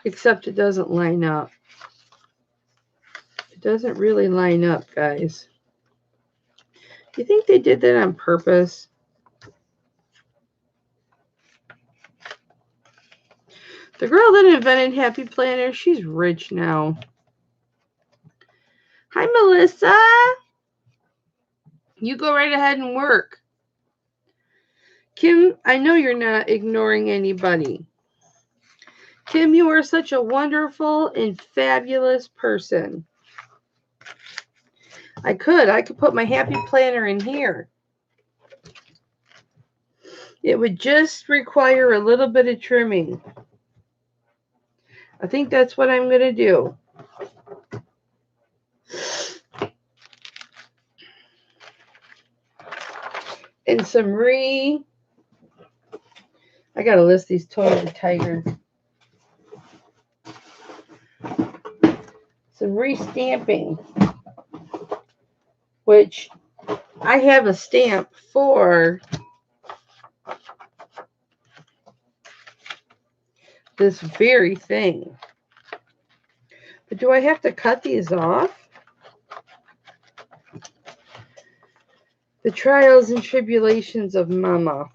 A: Except it doesn't line up. It doesn't really line up, guys. Do you think they did that on purpose? The girl that invented Happy Planner, she's rich now. Hi, Melissa. You go right ahead and work. Kim, I know you're not ignoring anybody. Kim, you are such a wonderful and fabulous person. I could put my happy planner in here. It would just require a little bit of trimming. I think that's what I'm going to do. And I got to list these toys of tigers. Some re-stamping, which I have a stamp for this very thing. But do I have to cut these off? The trials and tribulations of Mama.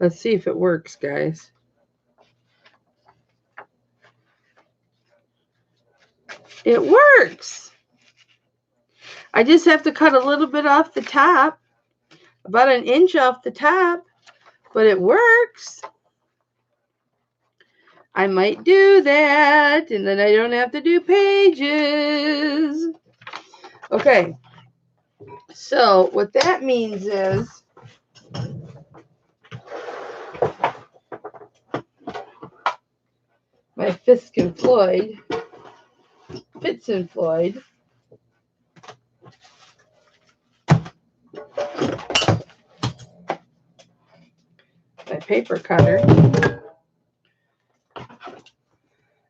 A: Let's see if it works, guys. It works. I just have to cut a little bit off the top, about an inch off the top, but it works. I might do that, and then I don't have to do pages. Okay, so what that means is my Fitz and Floyd, my paper cutter,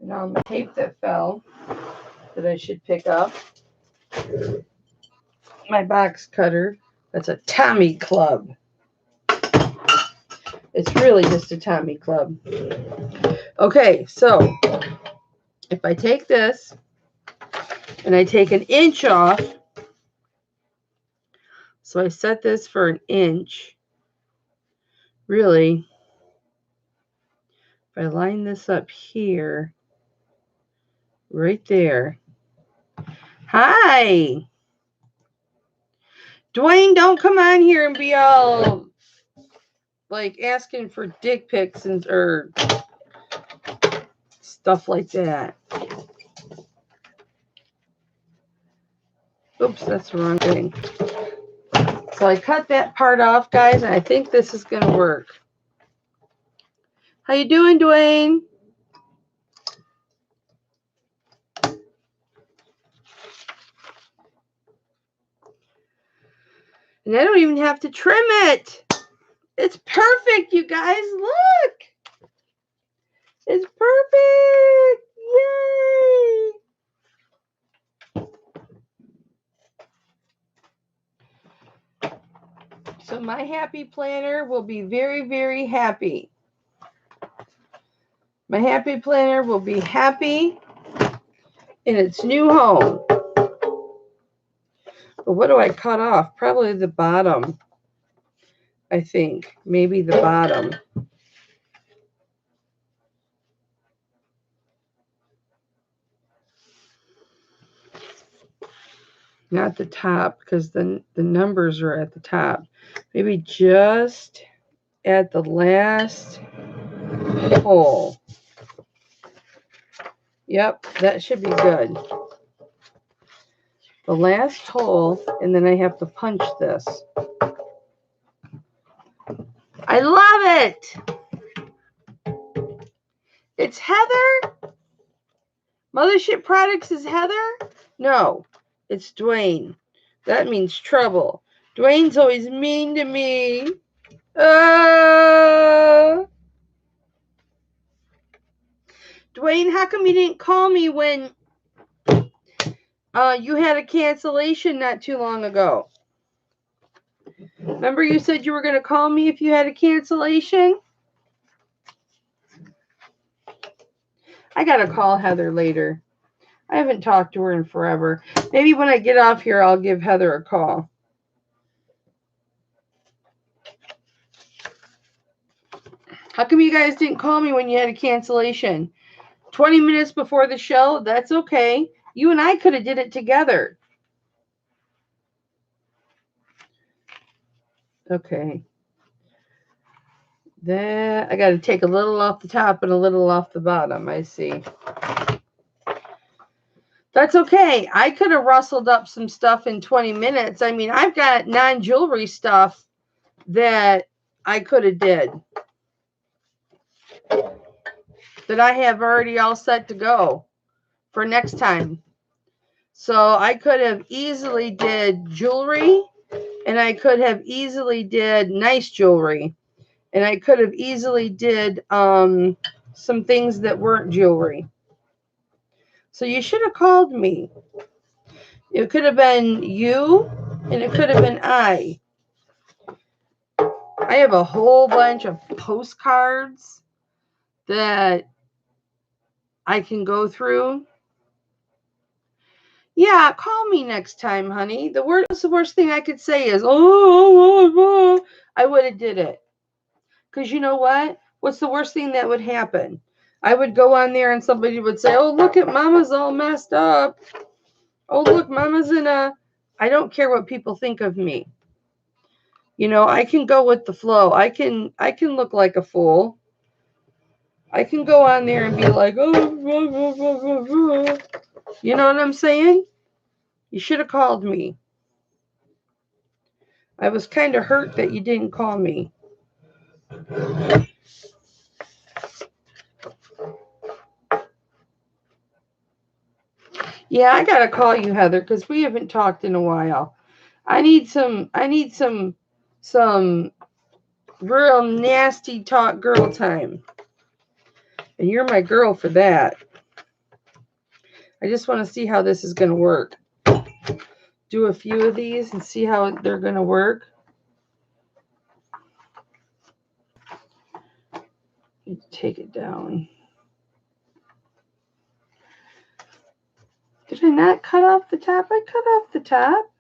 A: and all my tape that fell that I should pick up, my box cutter, that's a Tommy Club. It's really just a Tommy Club. Okay, so if I take this and I take an inch off, so I set this for an inch, really, if I line this up here, right there. Hi! Dwayne, don't come on here and be all like asking for dick pics or stuff like that. Oops, that's the wrong thing. So I cut that part off, guys, and I think this is going to work. How you doing, Dwayne? And I don't even have to trim it. It's perfect, you guys. Look. It's perfect. Yay. So my happy planner will be very, very happy. My happy planner will be happy in its new home. But what do I cut off? Probably the bottom, I think. Maybe the bottom. Not the top, because the numbers are at the top. Maybe just at the last hole. Yep, that should be good. The last hole, and then I have to punch this. I love it! It's Heather? Mothership Products is Heather? No, it's Dwayne. That means trouble. Dwayne's always mean to me. Dwayne, how come you didn't call me when you had a cancellation not too long ago? Remember you said you were going to call me if you had a cancellation? I got to call Heather later. I haven't talked to her in forever. Maybe when I get off here, I'll give Heather a call. How come you guys didn't call me when you had a cancellation? 20 minutes before the show? That's okay. You and I could have did it together. Okay. That I got to take a little off the top and a little off the bottom. I see. That's okay. I could have rustled up some stuff in 20 minutes. I mean, I've got non-jewelry stuff that I could have did. That I have already all set to go for next time. So I could have easily did jewelry, and I could have easily did nice jewelry, and I could have easily did some things that weren't jewelry. So you should have called me. It could have been you, and it could have been I. I have a whole bunch of postcards that I can go through. Yeah, call me next time, honey. The worst thing I could say is, oh, I would have did it. Because you know what? What's the worst thing that would happen? I would go on there and somebody would say, oh, look at Mama's all messed up. Oh, look, Mama's in a... I don't care what people think of me. You know, I can go with the flow. I can look like a fool. I can go on there and be like, oh, you know what I'm saying? You should have called me. I was kind of hurt that you didn't call me. Yeah, I gotta call you, Heather, because we haven't talked in a while. I need some real nasty talk girl time. And you're my girl for that. I just want to see how this is gonna work. Do a few of these and see how they're gonna work. Take it down. Did I not cut off the top? I cut off the top.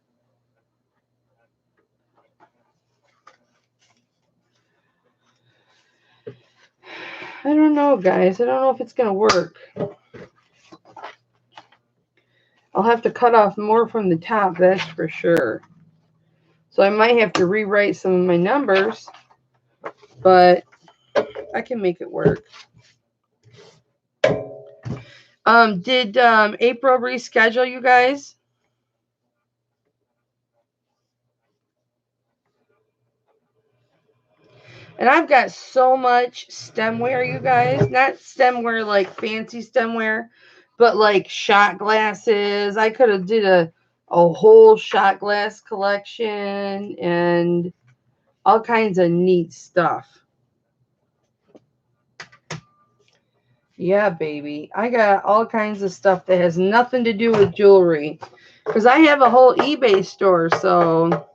A: I don't know, guys. I don't know if it's going to work. I'll have to cut off more from the top, that's for sure. So I might have to rewrite some of my numbers, but I can make it work. Did April reschedule you guys? And I've got so much stemware, you guys. Not stemware like fancy stemware, but like shot glasses. I could have did a whole shot glass collection and all kinds of neat stuff. Yeah, baby. I got all kinds of stuff that has nothing to do with jewelry. Because I have a whole eBay store, so...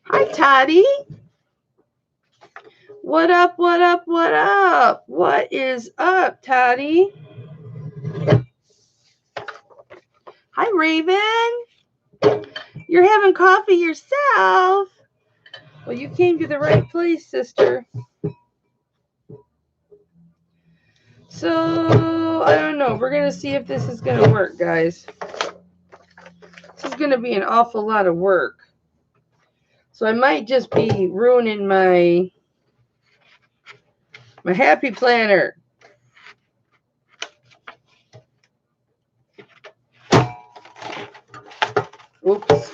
A: Hi, Toddy. What up, what up, what up? What is up, Toddy? Hi, Raven. You're having coffee yourself. Well, you came to the right place, sister. So, I don't know. We're going to see if this is going to work, guys. This is going to be an awful lot of work. So I might just be ruining my happy planner. Oops.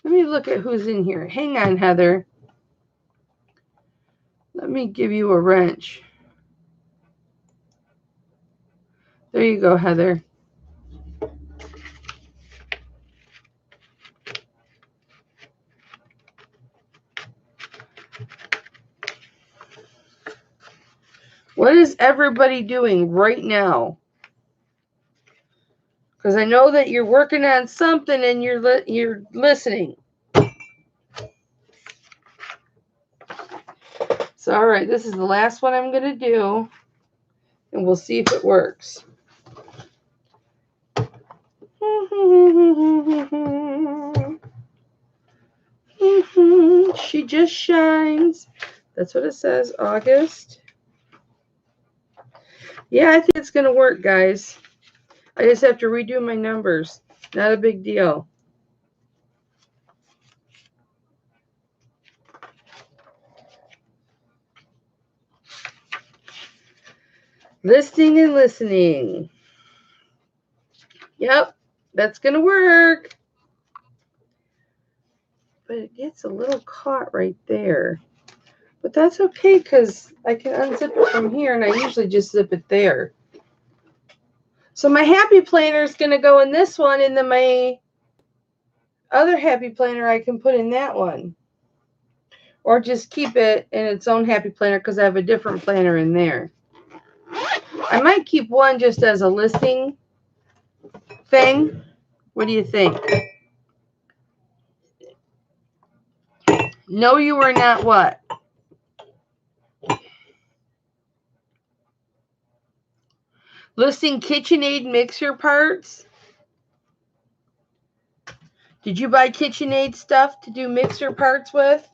A: Let me look at who's in here. Hang on, Heather. Let me give you a wrench. There you go, Heather. What is everybody doing right now? Because I know that you're working on something and you're listening. So, all right, this is the last one I'm going to do, and we'll see if it works. She just shines. That's what it says, August. Yeah, I think it's going to work, guys. I just have to redo my numbers. Not a big deal. Listening and listening. Yep, that's going to work. But it gets a little caught right there. But that's okay because I can unzip it from here, and I usually just zip it there. So my happy planner is going to go in this one, and then my other happy planner I can put in that one. Or just keep it in its own happy planner because I have a different planner in there. I might keep one just as a listing thing. What do you think? No, you are not what? Listing KitchenAid mixer parts. Did you buy KitchenAid stuff to do mixer parts with?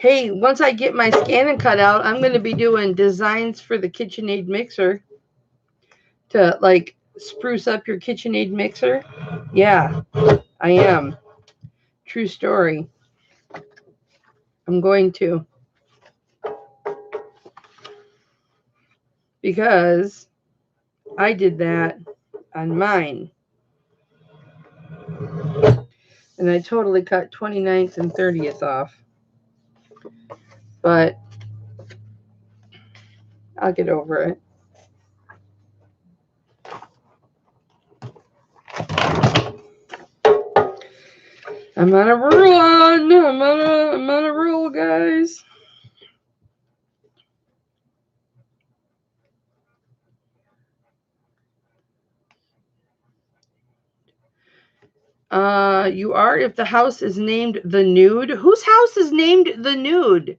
A: Hey, once I get my ScanNCut out, I'm going to be doing designs for the KitchenAid mixer to like spruce up your KitchenAid mixer. Yeah, I am. True story. I'm going to. Because I did that on mine. And I totally cut 29th and 30th off. But I'll get over it. I'm on a run. I'm on a roll, guys. You are if the house is named The Nude. Whose house is named The Nude?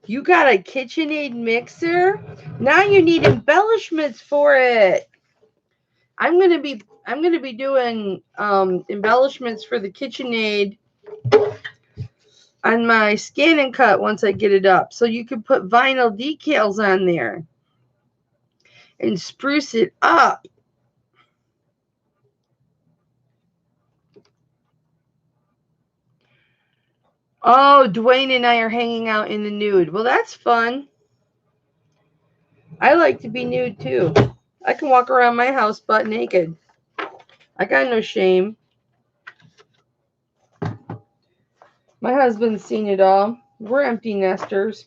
A: You got a KitchenAid mixer? Now you need embellishments for it. I'm gonna be doing embellishments for the KitchenAid on my ScanNCut once I get it up. So you can put vinyl decals on there and spruce it up. Oh, Dwayne and I are hanging out in the nude. Well, that's fun. I like to be nude too. I can walk around my house butt naked. I got no shame. My husband's seen it all. We're empty nesters.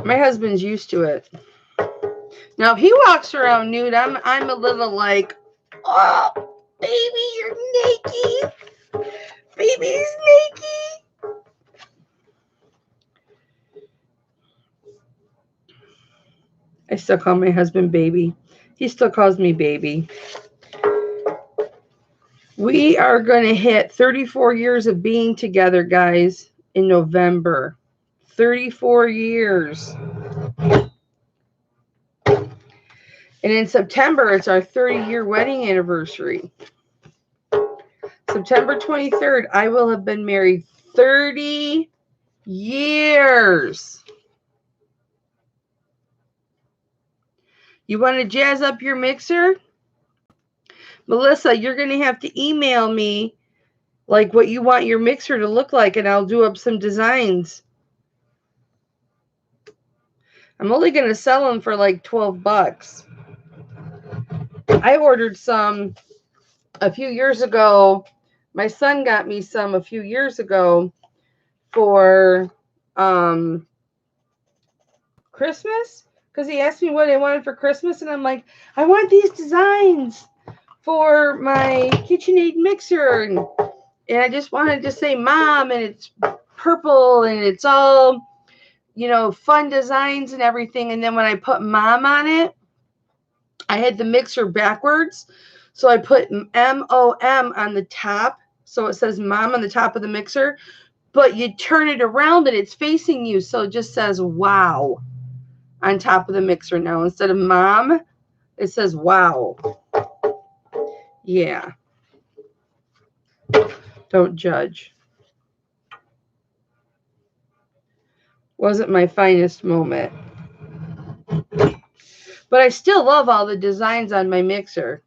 A: My husband's used to it. Now, if he walks around nude, I'm a little like, oh, baby, you're naked. Baby's naked. I still call my husband baby. He still calls me baby. We are going to hit 34 years of being together, guys, in November. 34 years. And in September, it's our 30-year wedding anniversary. September 23rd, I will have been married 30 years. You want to jazz up your mixer? Melissa, you're going to have to email me like what you want your mixer to look like, and I'll do up some designs. I'm only going to sell them for like $12. I ordered some a few years ago. My son got me some a few years ago for Christmas, because he asked me what I wanted for Christmas, and I'm like, I want these designs for my KitchenAid mixer, and I just wanted to say Mom, and it's purple, and it's all, you know, fun designs and everything. And then when I put Mom on it, I had the mixer backwards, so I put MOM on the top, so it says Mom on the top of the mixer, but you turn it around and it's facing you, so it just says wow on top of the mixer now. Instead of Mom, it says wow. Yeah. Don't judge. Wasn't my finest moment. But I still love all the designs on my mixer.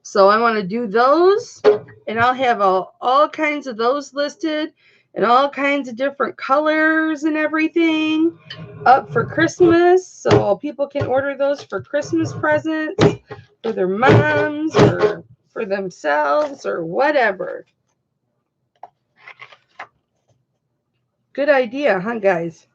A: So I want to do those, and I'll have all kinds of those listed, and all kinds of different colors and everything up for Christmas, so people can order those for Christmas presents for their moms or for themselves or whatever. Good idea, huh, guys?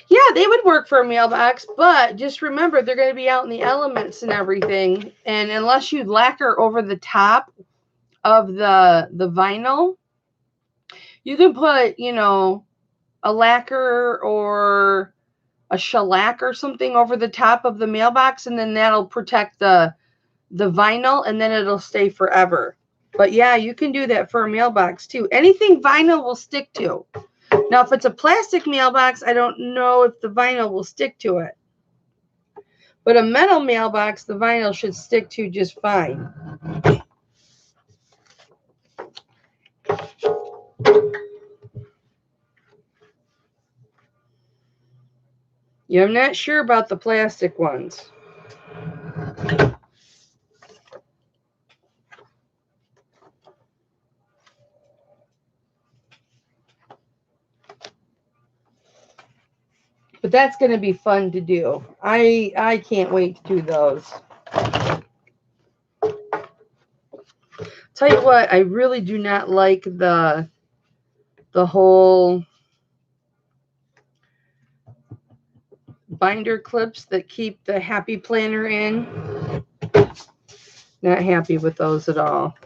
A: Yeah, they would work for a mailbox, but just remember they're going to be out in the elements and everything. And unless you lacquer over the top of the vinyl, you can put, you know, a lacquer or a shellac or something over the top of the mailbox, and then that'll protect the vinyl, and then it'll stay forever. But yeah, you can do that for a mailbox too. Anything vinyl will stick to. Now, if it's a plastic mailbox, I don't know if the vinyl will stick to it. But a metal mailbox, the vinyl should stick to just fine. Yeah, I'm not sure about the plastic ones. But that's going to be fun to do. I can't wait to do those. Tell you what, I really do not like the whole binder clips that keep the Happy Planner in. Not happy with those at all.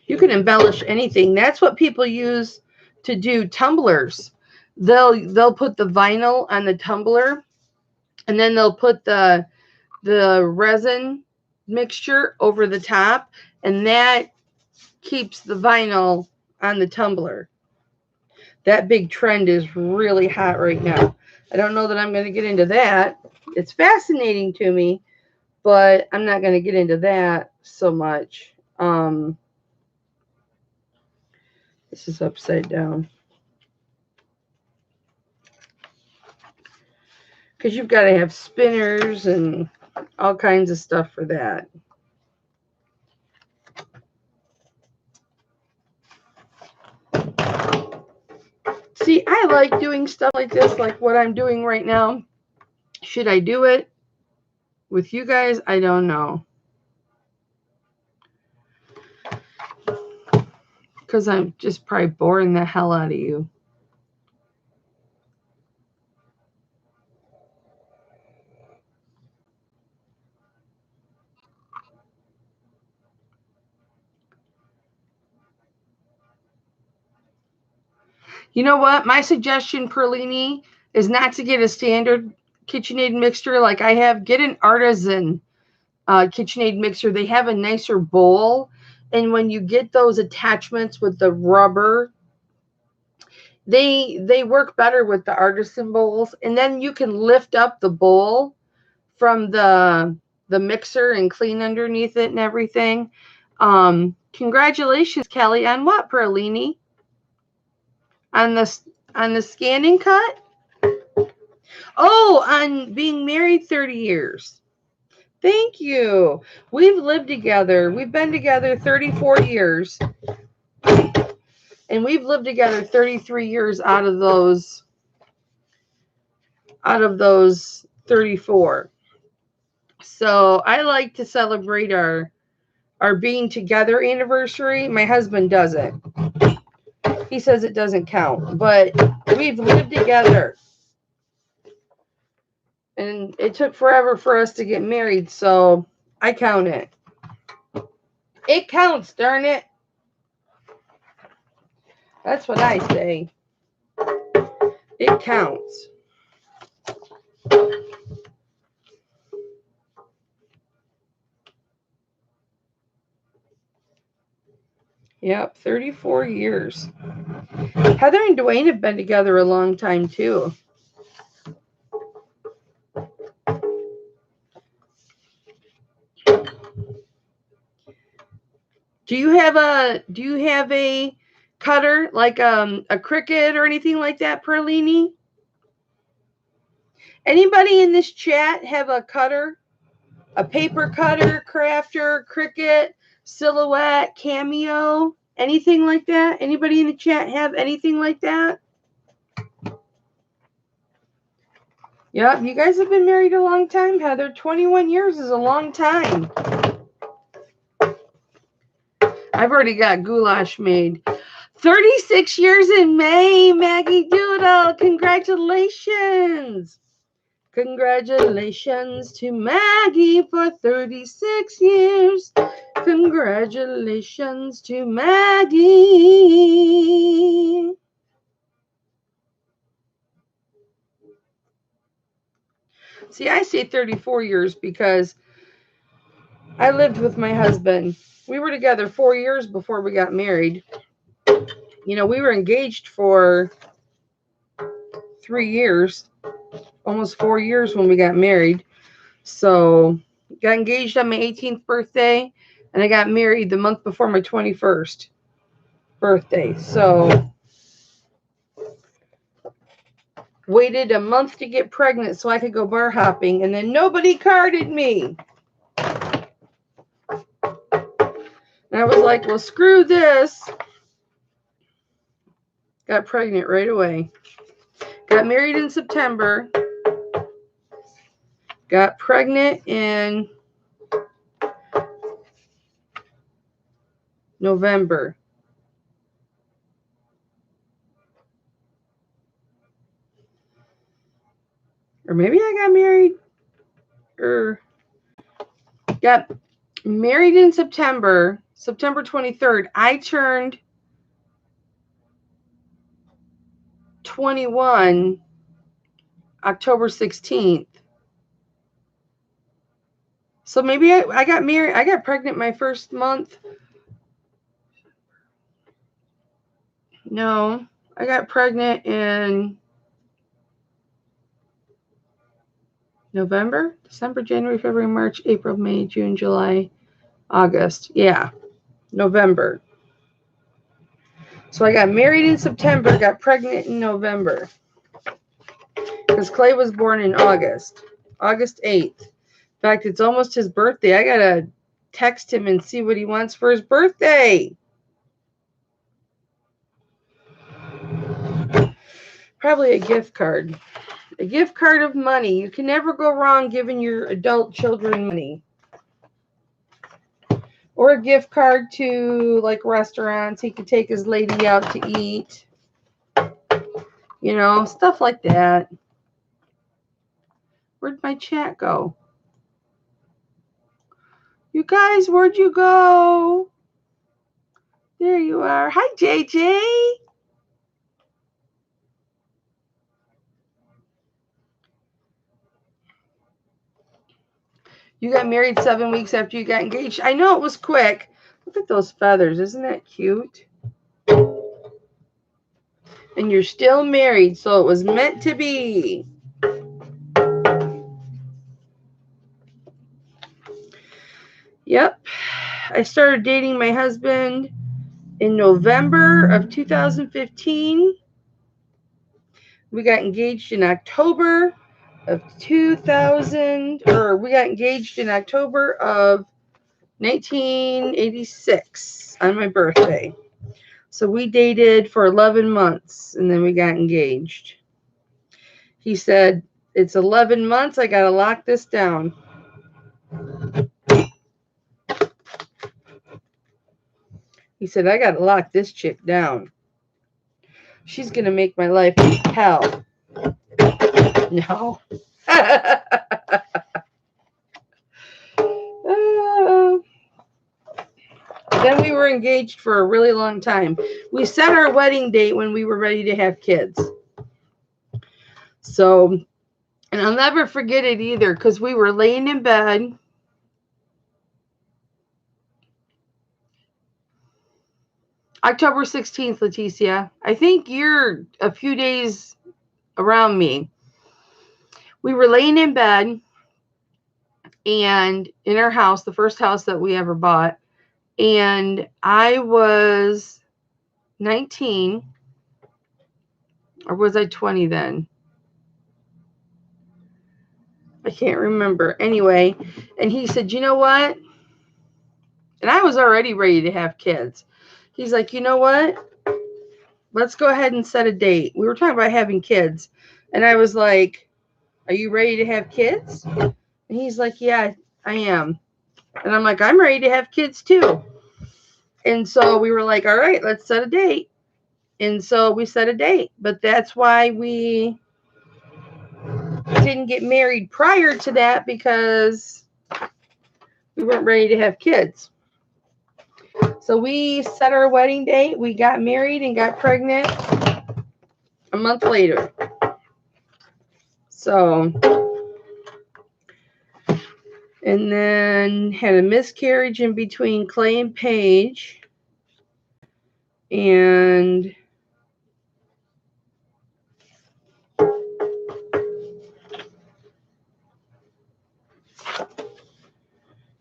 A: You can embellish anything. That's what people use to do tumblers. They'll put the vinyl on the tumbler, and then they'll put the resin mixture over the top, and that keeps the vinyl on the tumbler. That big trend is really hot right now. I don't know that I'm going to get into that. It's fascinating to me, but I'm not going to get into that so much. This is upside down. Because you've got to have spinners and all kinds of stuff for that. See, I like doing stuff like this, like what I'm doing right now. Should I do it with you guys? I don't know. Because I'm just probably boring the hell out of you. You know what? My suggestion, Perlini, is not to get a standard KitchenAid mixer like I have. Get an artisan KitchenAid mixer. They have a nicer bowl. And when you get those attachments with the rubber, they work better with the artisan bowls, and then you can lift up the bowl from the mixer and clean underneath it and everything. Congratulations, Kelly, on what, Perlini? On the scanning cut? Oh, on being married 30 years. Thank you. We've lived together. We've been together 34 years. And we've lived together 33 years out of those 34. So I like to celebrate our being together anniversary. My husband doesn't. He says it doesn't count, but we've lived together. And it took forever for us to get married, so I count it. It counts, darn it. That's what I say. It counts. Yep, 34 years. Heather and Dwayne have been together a long time, too. Do you have a cutter, like a Cricut or anything like that, Perlini? Anybody in this chat have a cutter? A paper cutter, Crafter, Cricut, Silhouette, Cameo, anything like that? Anybody in the chat have anything like that? Yeah, you guys have been married a long time, Heather. 21 years is a long time. I've already got goulash made. 36 years in May, Maggie Doodle. Congratulations. Congratulations to Maggie for 36 years. Congratulations to Maggie. See, I say 34 years because I lived with my husband. We were together 4 years before we got married. You know, we were engaged for 3 years, almost 4 years when we got married. So, got engaged on my 18th birthday, and I got married the month before my 21st birthday. So, waited a month to get pregnant so I could go bar hopping, and then nobody carded me. And I was like, well, screw this. Got pregnant right away. Got married in September. Got pregnant in November. Or maybe I got married or got married in September 23rd. I turned 21 October 16th. So maybe I got married. I got pregnant my first month. No, I got pregnant in November, December, January, February, March, April, May, June, July, August. Yeah, November. So I got married in September, got pregnant in November. Because Clay was born in August 8th. In fact, it's almost his birthday. I got to text him and see what he wants for his birthday. Probably a gift card. A gift card of money. You can never go wrong giving your adult children money. Or a gift card to, like, restaurants. He could take his lady out to eat. You know, stuff like that. Where'd my chat go? You guys, where'd you go? There you are. Hi, JJ. You got married 7 weeks after you got engaged. I know it was quick. Look at those feathers. Isn't that cute? And you're still married, so it was meant to be. Yep. I started dating my husband in November of 2015. We got engaged in October of 2000, or we got engaged in October of 1986 on my birthday. So we dated for 11 months and then we got engaged. He said, it's 11 months. I got to lock this down. He said, I got to lock this chick down. She's going to make my life hell. No. Then we were engaged for a really long time. We set our wedding date when we were ready to have kids. So, and I'll never forget it either, because we were laying in bed. October 16th, Leticia. I think you're a few days around me. We were laying in bed and in our house, the first house that we ever bought. And I was 19, or was I 20 then? I can't remember. Anyway, and he said, you know what? And I was already ready to have kids. He's like, you know what? Let's go ahead and set a date. We were talking about having kids. And I was like, are you ready to have kids? And he's like, yeah, I am. And I'm like, I'm ready to have kids too. And so we were like, all right, let's set a date. And so we set a date. But that's why we didn't get married prior to that, because we weren't ready to have kids. So we set our wedding date. We got married and got pregnant a month later. So, and then had a miscarriage in between Clay and Paige. And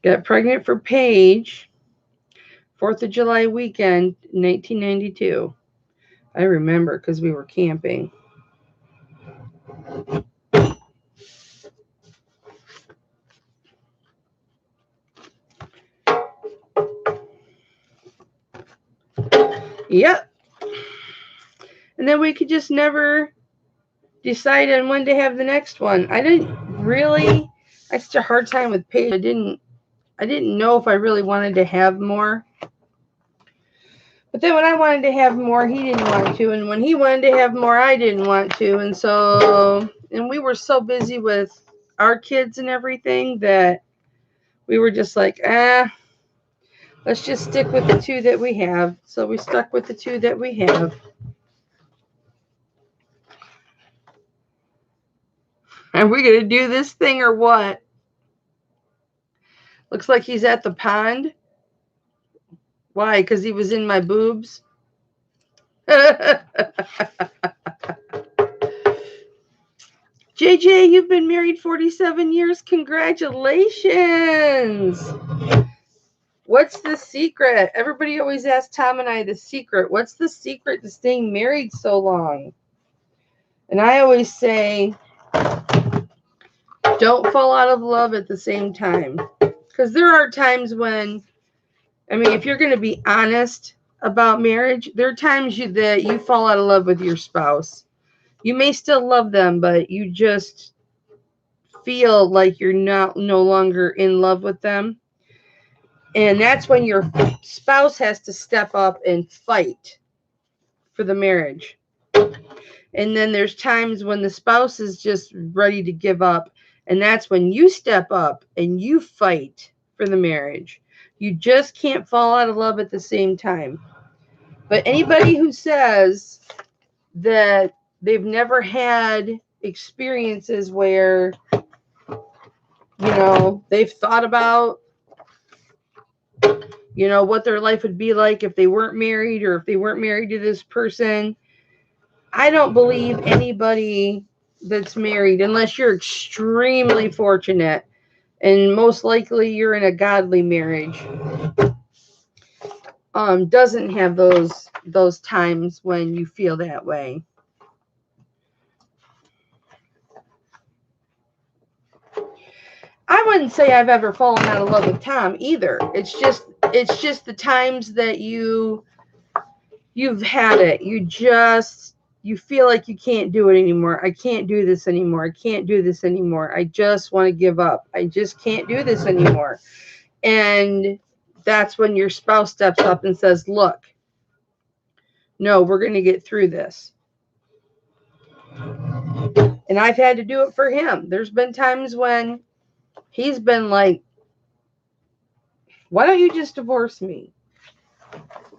A: got pregnant for Paige 4th of July weekend, 1992. I remember because we were camping. Yep. And then we could just never decide on when to have the next one. I had such a hard time with Paige. I didn't know if I really wanted to have more. But then when I wanted to have more, he didn't want to. And when he wanted to have more, I didn't want to. And we were so busy with our kids and everything that we were just like, let's just stick with the two that we have. So we stuck with the two that we have. Are we going to do this thing or what? Looks like he's at the pond. Why? Because he was in my boobs? JJ, you've been married 47 years. Congratulations. What's the secret? Everybody always asks Tom and I the secret. What's the secret to staying married so long? And I always say, don't fall out of love at the same time. Because there are times when, if you're going to be honest about marriage, there are times that you fall out of love with your spouse. You may still love them, but you just feel like you're no longer in love with them. And that's when your spouse has to step up and fight for the marriage. And then there's times when the spouse is just ready to give up. And that's when you step up and you fight for the marriage. You just can't fall out of love at the same time. But anybody who says that they've never had experiences where, they've thought about, what their life would be like if they weren't married, or if they weren't married to this person, I don't believe anybody that's married, unless you're extremely fortunate, and most likely you're in a godly marriage, doesn't have those times when you feel that way. I wouldn't say I've ever fallen out of love with Tom either. It's just the times that you've had it. You feel like you can't do it anymore. I can't do this anymore. I can't do this anymore. I just want to give up. I just can't do this anymore. And that's when your spouse steps up and says, "Look, no, we're going to get through this." And I've had to do it for him. There's been times when he's been like, "Why don't you just divorce me?"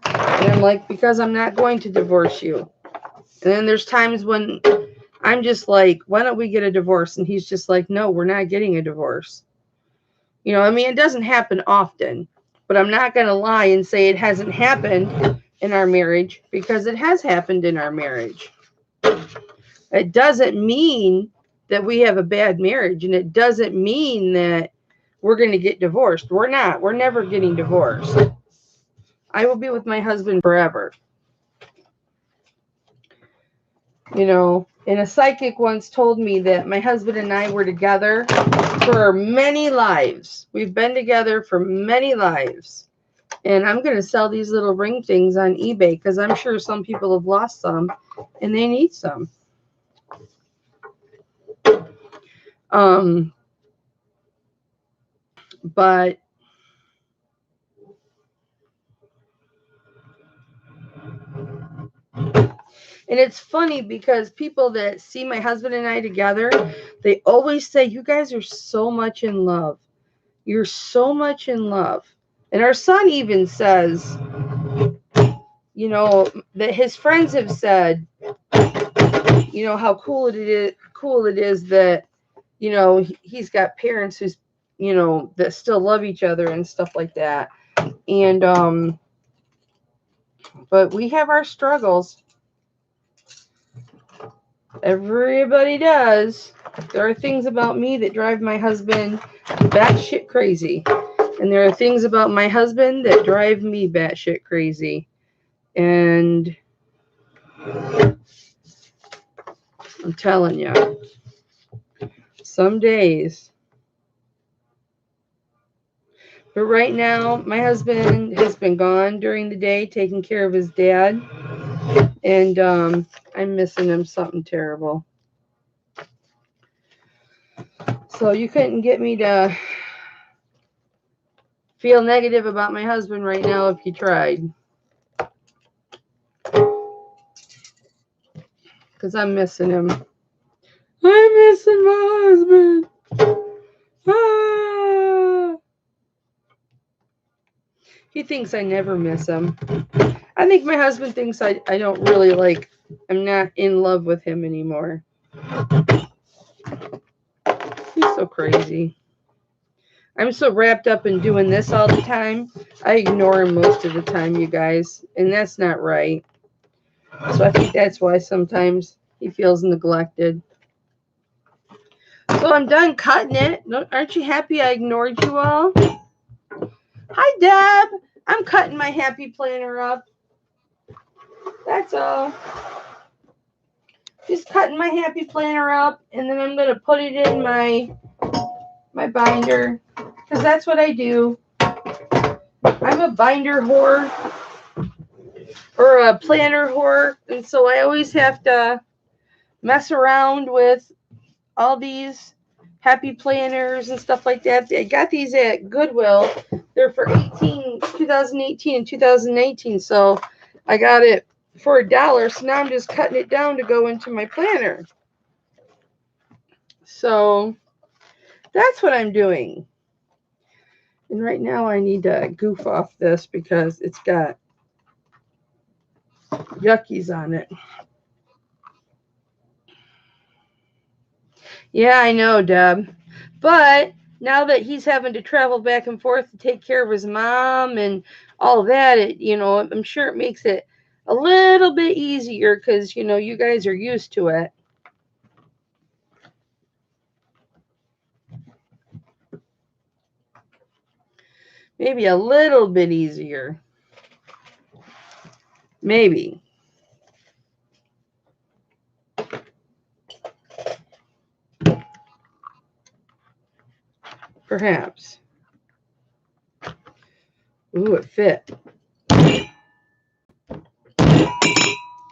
A: And I'm like, "Because I'm not going to divorce you." And then there's times when I'm just like, "Why don't we get a divorce?" And he's just like, "No, we're not getting a divorce." I mean, it doesn't happen often, but I'm not going to lie and say it hasn't happened in our marriage, because it has happened in our marriage. It doesn't mean that we have a bad marriage, and it doesn't mean that we're going to get divorced. We're not. We're never getting divorced. I will be with my husband forever. And a psychic once told me that my husband and I were together for many lives. We've been together for many lives. And I'm going to sell these little ring things on eBay, because I'm sure some people have lost some and they need some. But and it's funny, because people that see my husband and I together, they always say, "You guys are so much in love. You're so much in love." And our son even says, that his friends have said, how cool it is that, he's got parents who's, that still love each other and stuff like that. And, but we have our struggles. Everybody does. There are things about me that drive my husband batshit crazy. And there are things about my husband that drive me batshit crazy. And I'm telling you, some days. But right now, my husband has been gone during the day taking care of his dad. And I'm missing him something terrible. So you couldn't get me to feel negative about my husband right now if you tried. Because I'm missing him. I'm missing my husband. Ah. He thinks I never miss him. I think my husband thinks I don't really I'm not in love with him anymore. He's so crazy. I'm so wrapped up in doing this all the time, I ignore him most of the time, you guys. And that's not right. So I think that's why sometimes he feels neglected. So I'm done cutting it. Aren't you happy I ignored you all? Hi, Deb. I'm cutting my happy planner up. That's all. Just cutting my happy planner up, and then I'm going to put it in my binder, because that's what I do. I'm a binder whore, or a planner whore, and so I always have to mess around with all these happy planners and stuff like that. I got these at Goodwill. They're for 2018 and 2019, so I got it for $1. So now I'm just cutting it down to go into my planner. So that's what I'm doing. And right now I need to goof off this because it's got yuckies on it. Yeah, I know, Deb. But now that he's having to travel back and forth to take care of his mom and all that, I'm sure it makes it a little bit easier because, you know, you guys are used to it. Maybe a little bit easier. Maybe. Perhaps. Ooh, it fit.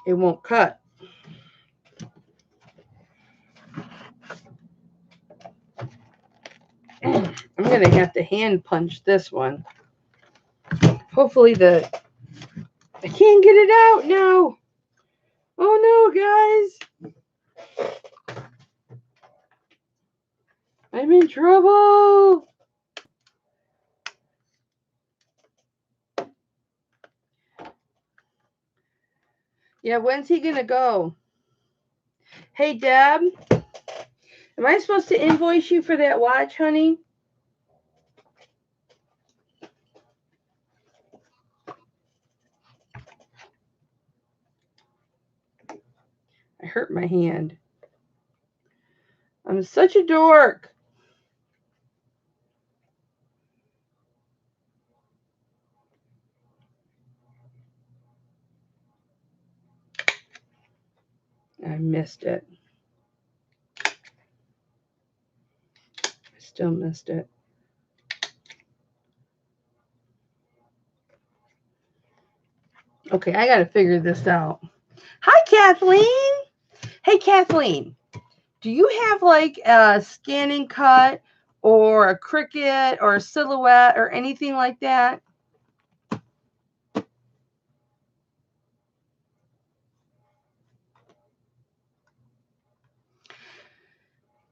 A: It won't cut. I'm going to have to hand punch this one. Hopefully I can't get it out now. Oh no, guys. I'm in trouble. Yeah, when's he going to go? Hey, Deb. Am I supposed to invoice you for that watch, honey? I hurt my hand. I'm such a dork. I missed it. I still missed it. Okay, I got to figure this out. Hi, Kathleen. Hey, Kathleen. Do you have like a Scan & Cut or a Cricut or a Silhouette or anything like that?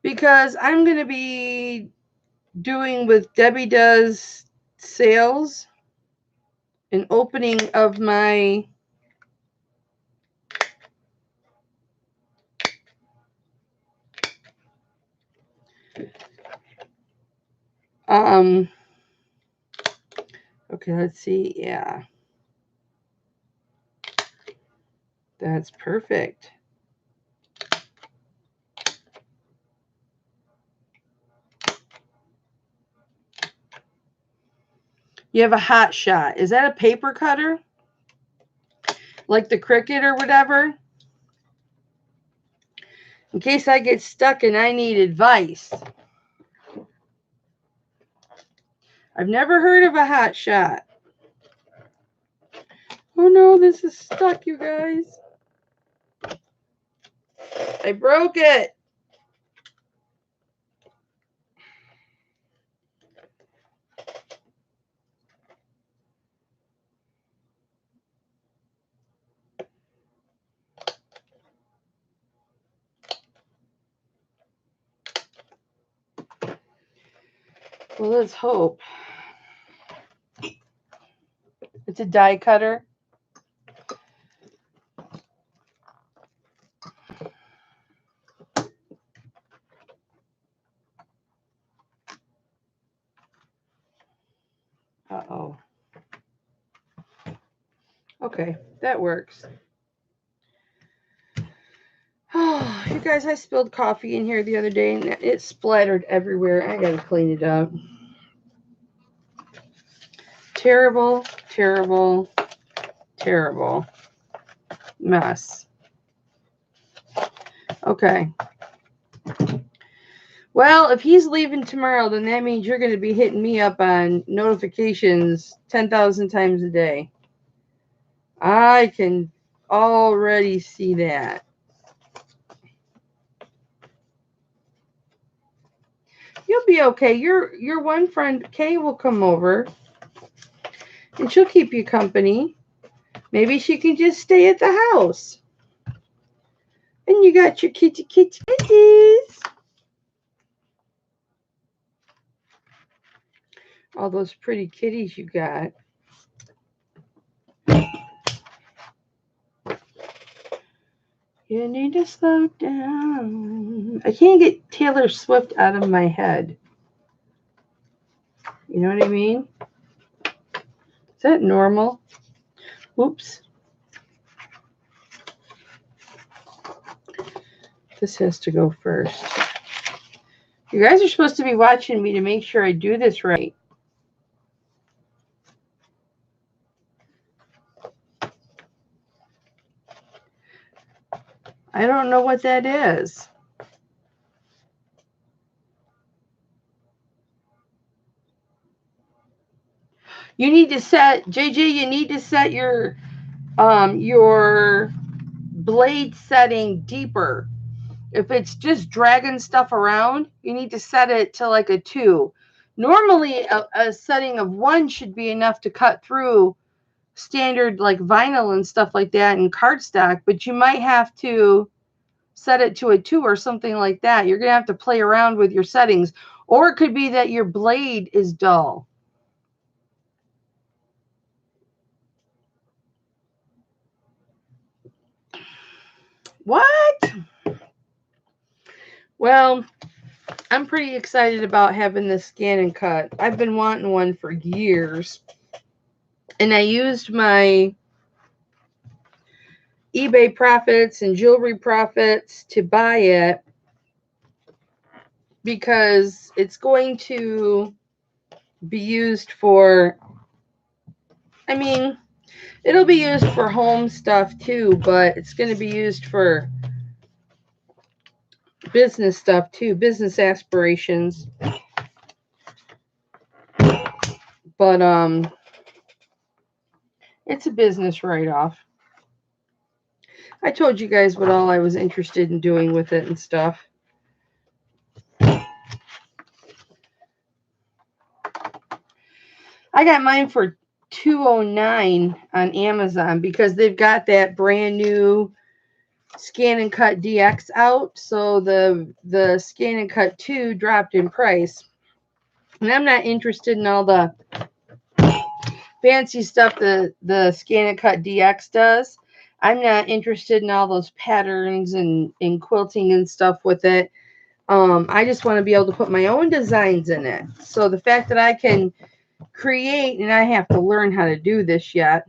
A: Because I'm going to be doing with Debbie Does Sales an opening of my okay, let's see. Yeah. That's perfect. You have a Hot Shot. Is that a paper cutter? Like the Cricut or whatever? In case I get stuck and I need advice. I've never heard of a Hot Shot. Oh no, this is stuck, you guys. I broke it. Well, let's hope. It's a die cutter. Uh-oh. Okay, that works. Oh, you guys, I spilled coffee in here the other day and it splattered everywhere. I gotta clean it up. Terrible, terrible, terrible mess. Okay. Well, if he's leaving tomorrow, then that means you're going to be hitting me up on notifications 10,000 times a day. I can already see that. You'll be okay. Your one friend, Kay, will come over, and she'll keep you company. Maybe she can just stay at the house. And you got your kitties. All those pretty kitties you got. You need to slow down. I can't get Taylor Swift out of my head. You know what I mean? Is that normal? Oops. This has to go first. You guys are supposed to be watching me to make sure I do this right. I don't know what that is. You need to set, JJ, you need to set your blade setting deeper. If it's just dragging stuff around, you need to set it to like a 2. Normally, a setting of 1 should be enough to cut through standard like vinyl and stuff like that and cardstock, but you might have to set it to a 2 or something like that. You're going to have to play around with your settings. Or it could be that your blade is dull. What? Well, I'm pretty excited about having this scan and cut. I've been wanting one for years. And I used my eBay profits and jewelry profits to buy it because it's going to be used for, I mean, it'll be used for home stuff too, but it's going to be used for business stuff too, business aspirations. But it's a business write-off. I told you guys what all I was interested in doing with it and stuff. I got mine for $209 on Amazon because they've got that brand new Scan and Cut DX out. So the Scan and Cut 2 dropped in price. And I'm not interested in all the fancy stuff the Scan and Cut DX does. I'm not interested in all those patterns and quilting and stuff with it. I just want to be able to put my own designs in it. So the fact that I can create, and I have to learn how to do this yet,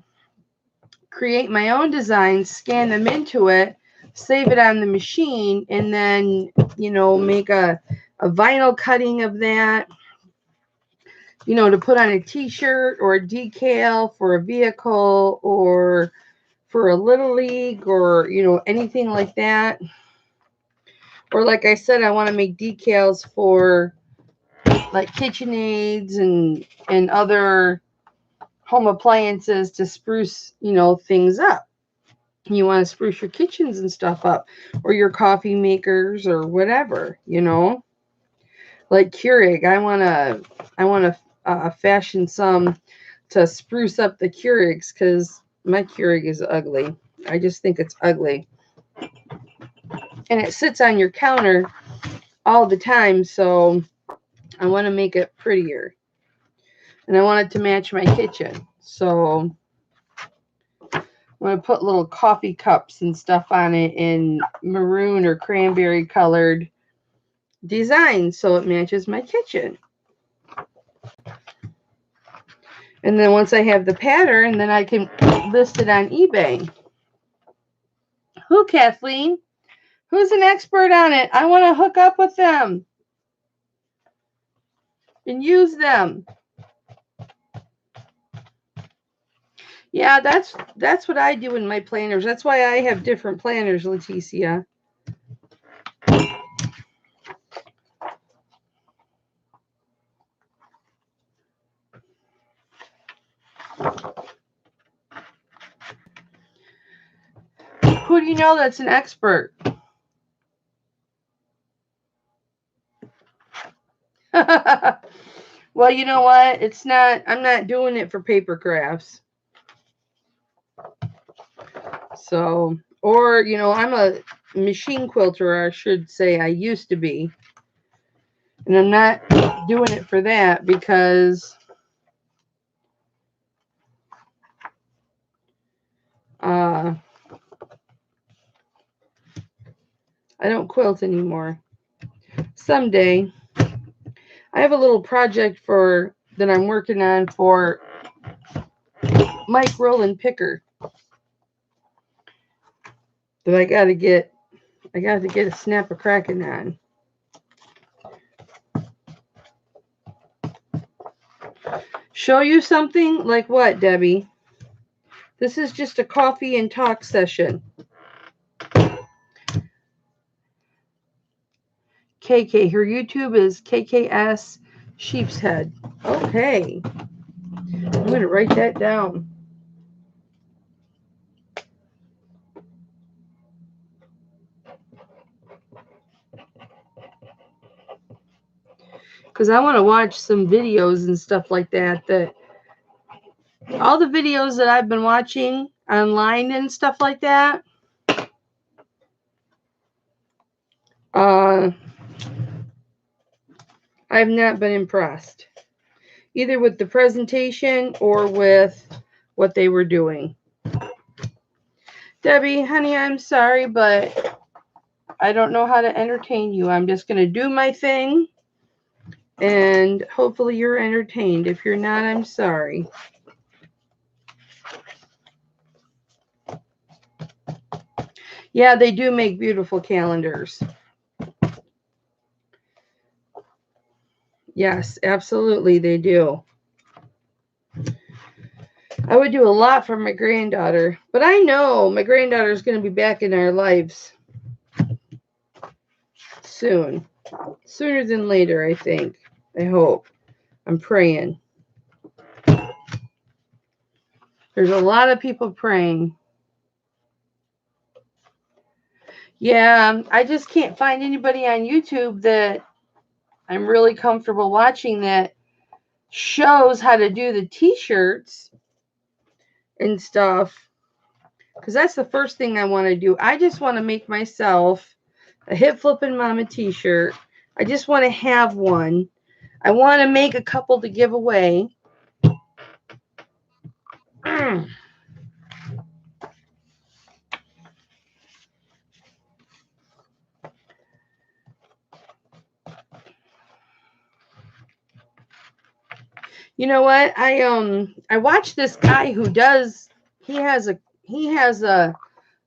A: create my own designs, scan them into it, save it on the machine, and then, make a vinyl cutting of that, to put on a t-shirt or a decal for a vehicle or for a little league or, anything like that. Or like I said, I want to make decals for like KitchenAids and other home appliances to spruce, things up. You want to spruce your kitchens and stuff up, or your coffee makers or whatever, like Keurig. I want to fashion some to spruce up the Keurigs because my Keurig is ugly. I just think it's ugly, and it sits on your counter all the time. So I want to make it prettier, and I want it to match my kitchen. So I'm going to put little coffee cups and stuff on it in maroon or cranberry colored design so it matches my kitchen. And then once I have the pattern, then I can list it on eBay. Who, Kathleen? Who's an expert on it? I want to hook up with them and use them. Yeah, that's what I do in my planners. That's why I have different planners, Leticia. Who do you know that's an expert? Well, you know what? I'm not doing it for paper crafts. So, or, I'm a machine quilter, I should say I used to be. And I'm not doing it for that because I don't quilt anymore. Someday. I have a little project that I'm working on for Mike Roland Picker that I got to get I got to get a snap of cracking on. Show you something? Like what, Debbie? This is just a coffee and talk session. KK, her YouTube is KKS Sheep's Head. Okay. I'm going to write that down. Because I want to watch some videos and stuff like that. All the videos that I've been watching online and stuff like that, I have not been impressed. Either with the presentation or with what they were doing. Debbie, honey, I'm sorry, but I don't know how to entertain you. I'm just going to do my thing, and hopefully you're entertained. If you're not, I'm sorry. Yeah, they do make beautiful calendars. Yes, absolutely they do. I would do a lot for my granddaughter, but I know my granddaughter is going to be back in our lives soon. Sooner than later, I think. I hope. I'm praying. There's a lot of people praying. Yeah, I just can't find anybody on YouTube that I'm really comfortable watching that shows how to do the t-shirts and stuff. Because that's the first thing I want to do. I just want to make myself a Hip Flippin' Mama t-shirt. I just want to have one. I want to make a couple to give away. You know what? I watched this guy who does. He has a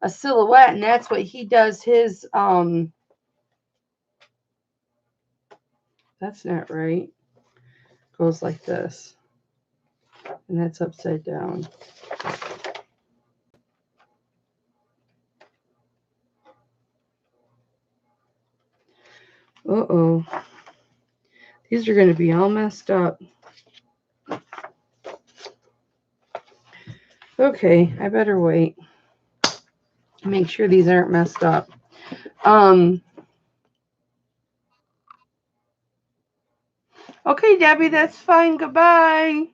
A: silhouette, and that's what he does his. That's not right. Goes like this, and that's upside down. Uh-oh. These are going to be all messed up. Okay, I better wait. Make sure these aren't messed up. Okay, Debbie, that's fine. Goodbye.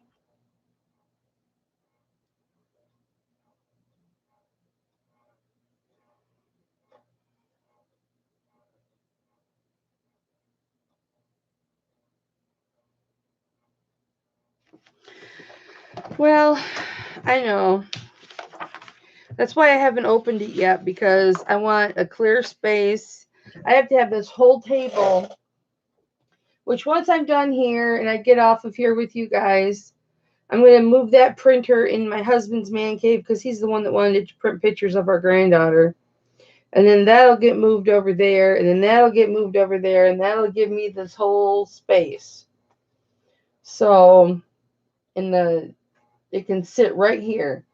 A: Well, I know. That's why I haven't opened it yet, because I want a clear space. I have to have this whole table, which once I'm done here and I get off of here with you guys, I'm going to move that printer in my husband's man cave, because he's the one that wanted to print pictures of our granddaughter. And then that'll get moved over there, and then that'll get moved over there, and that'll give me this whole space. So, it can sit right here.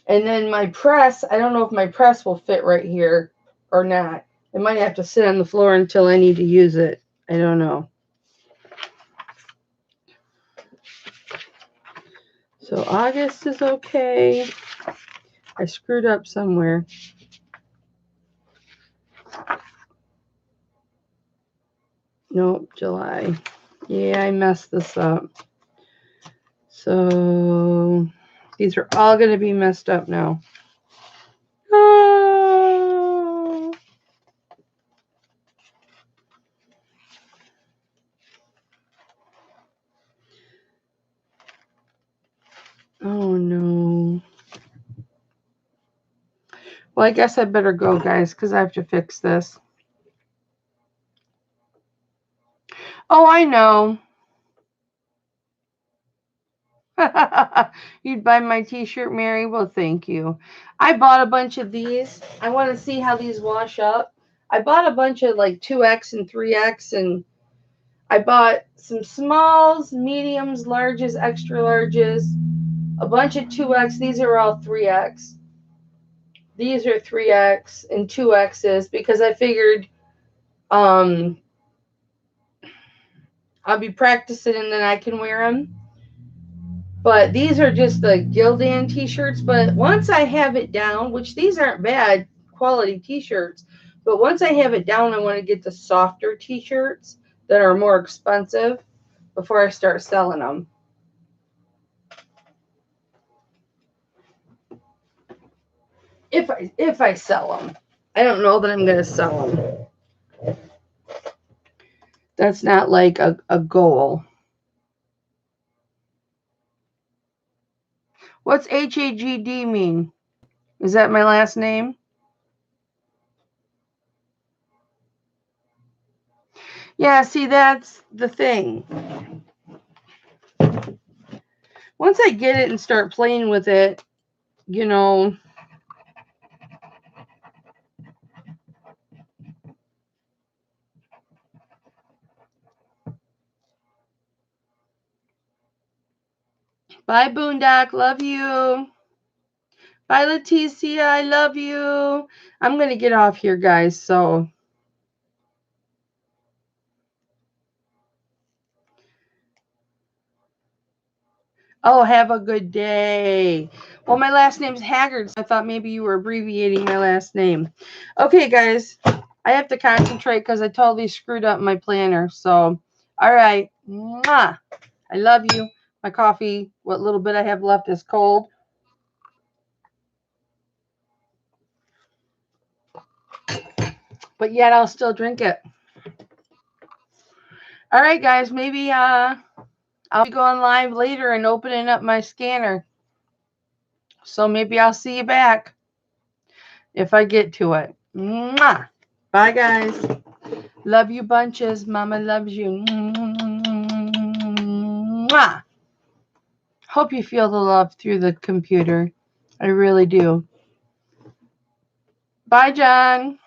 A: And then my press, I don't know if my press will fit right here or not. It might have to sit on the floor until I need to use it. I don't know. So August is okay. I screwed up somewhere. Nope, July. Yeah, I messed this up. So these are all going to be messed up now. Oh. Oh no. Well, I guess I better go, guys, because I have to fix this. Oh, I know. You'd buy my t-shirt, Mary? Well, thank you. I bought a bunch of these. I want to see how these wash up. I bought a bunch of like 2X and 3X, and I bought some smalls, mediums, larges, extra larges, a bunch of 2X. These are all 3X. These are 3X and 2Xs because I figured I'll be practicing and then I can wear them. But these are just the Gildan t-shirts. But once I have it down, which these aren't bad quality t-shirts, but once I have it down, I want to get the softer t-shirts that are more expensive before I start selling them. If I sell them. I don't know that I'm going to sell them. That's not like a goal. What's HAGD mean? Is that my last name? Yeah, see, that's the thing. Once I get it and start playing with it, you know, bye, Boondock. Love you. Bye, Leticia. I love you. I'm going to get off here, guys. So, oh, have a good day. Well, my last name's Haggard, so I thought maybe you were abbreviating my last name. Okay, guys. I have to concentrate because I totally screwed up my planner. So, all right. Mwah. I love you. My coffee, what little bit I have left, is cold. But yet I'll still drink it. All right, guys. Maybe I'll be going live later and opening up my scanner. So maybe I'll see you back if I get to it. Mwah. Bye, guys. Love you bunches. Mama loves you. Mwah. Hope you feel the love through the computer. I really do. Bye, John.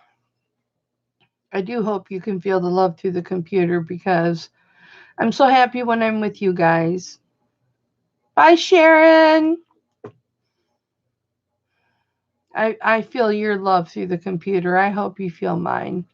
A: I do hope you can feel the love through the computer because I'm so happy when I'm with you guys. Bye, Sharon. I feel your love through the computer. I hope you feel mine.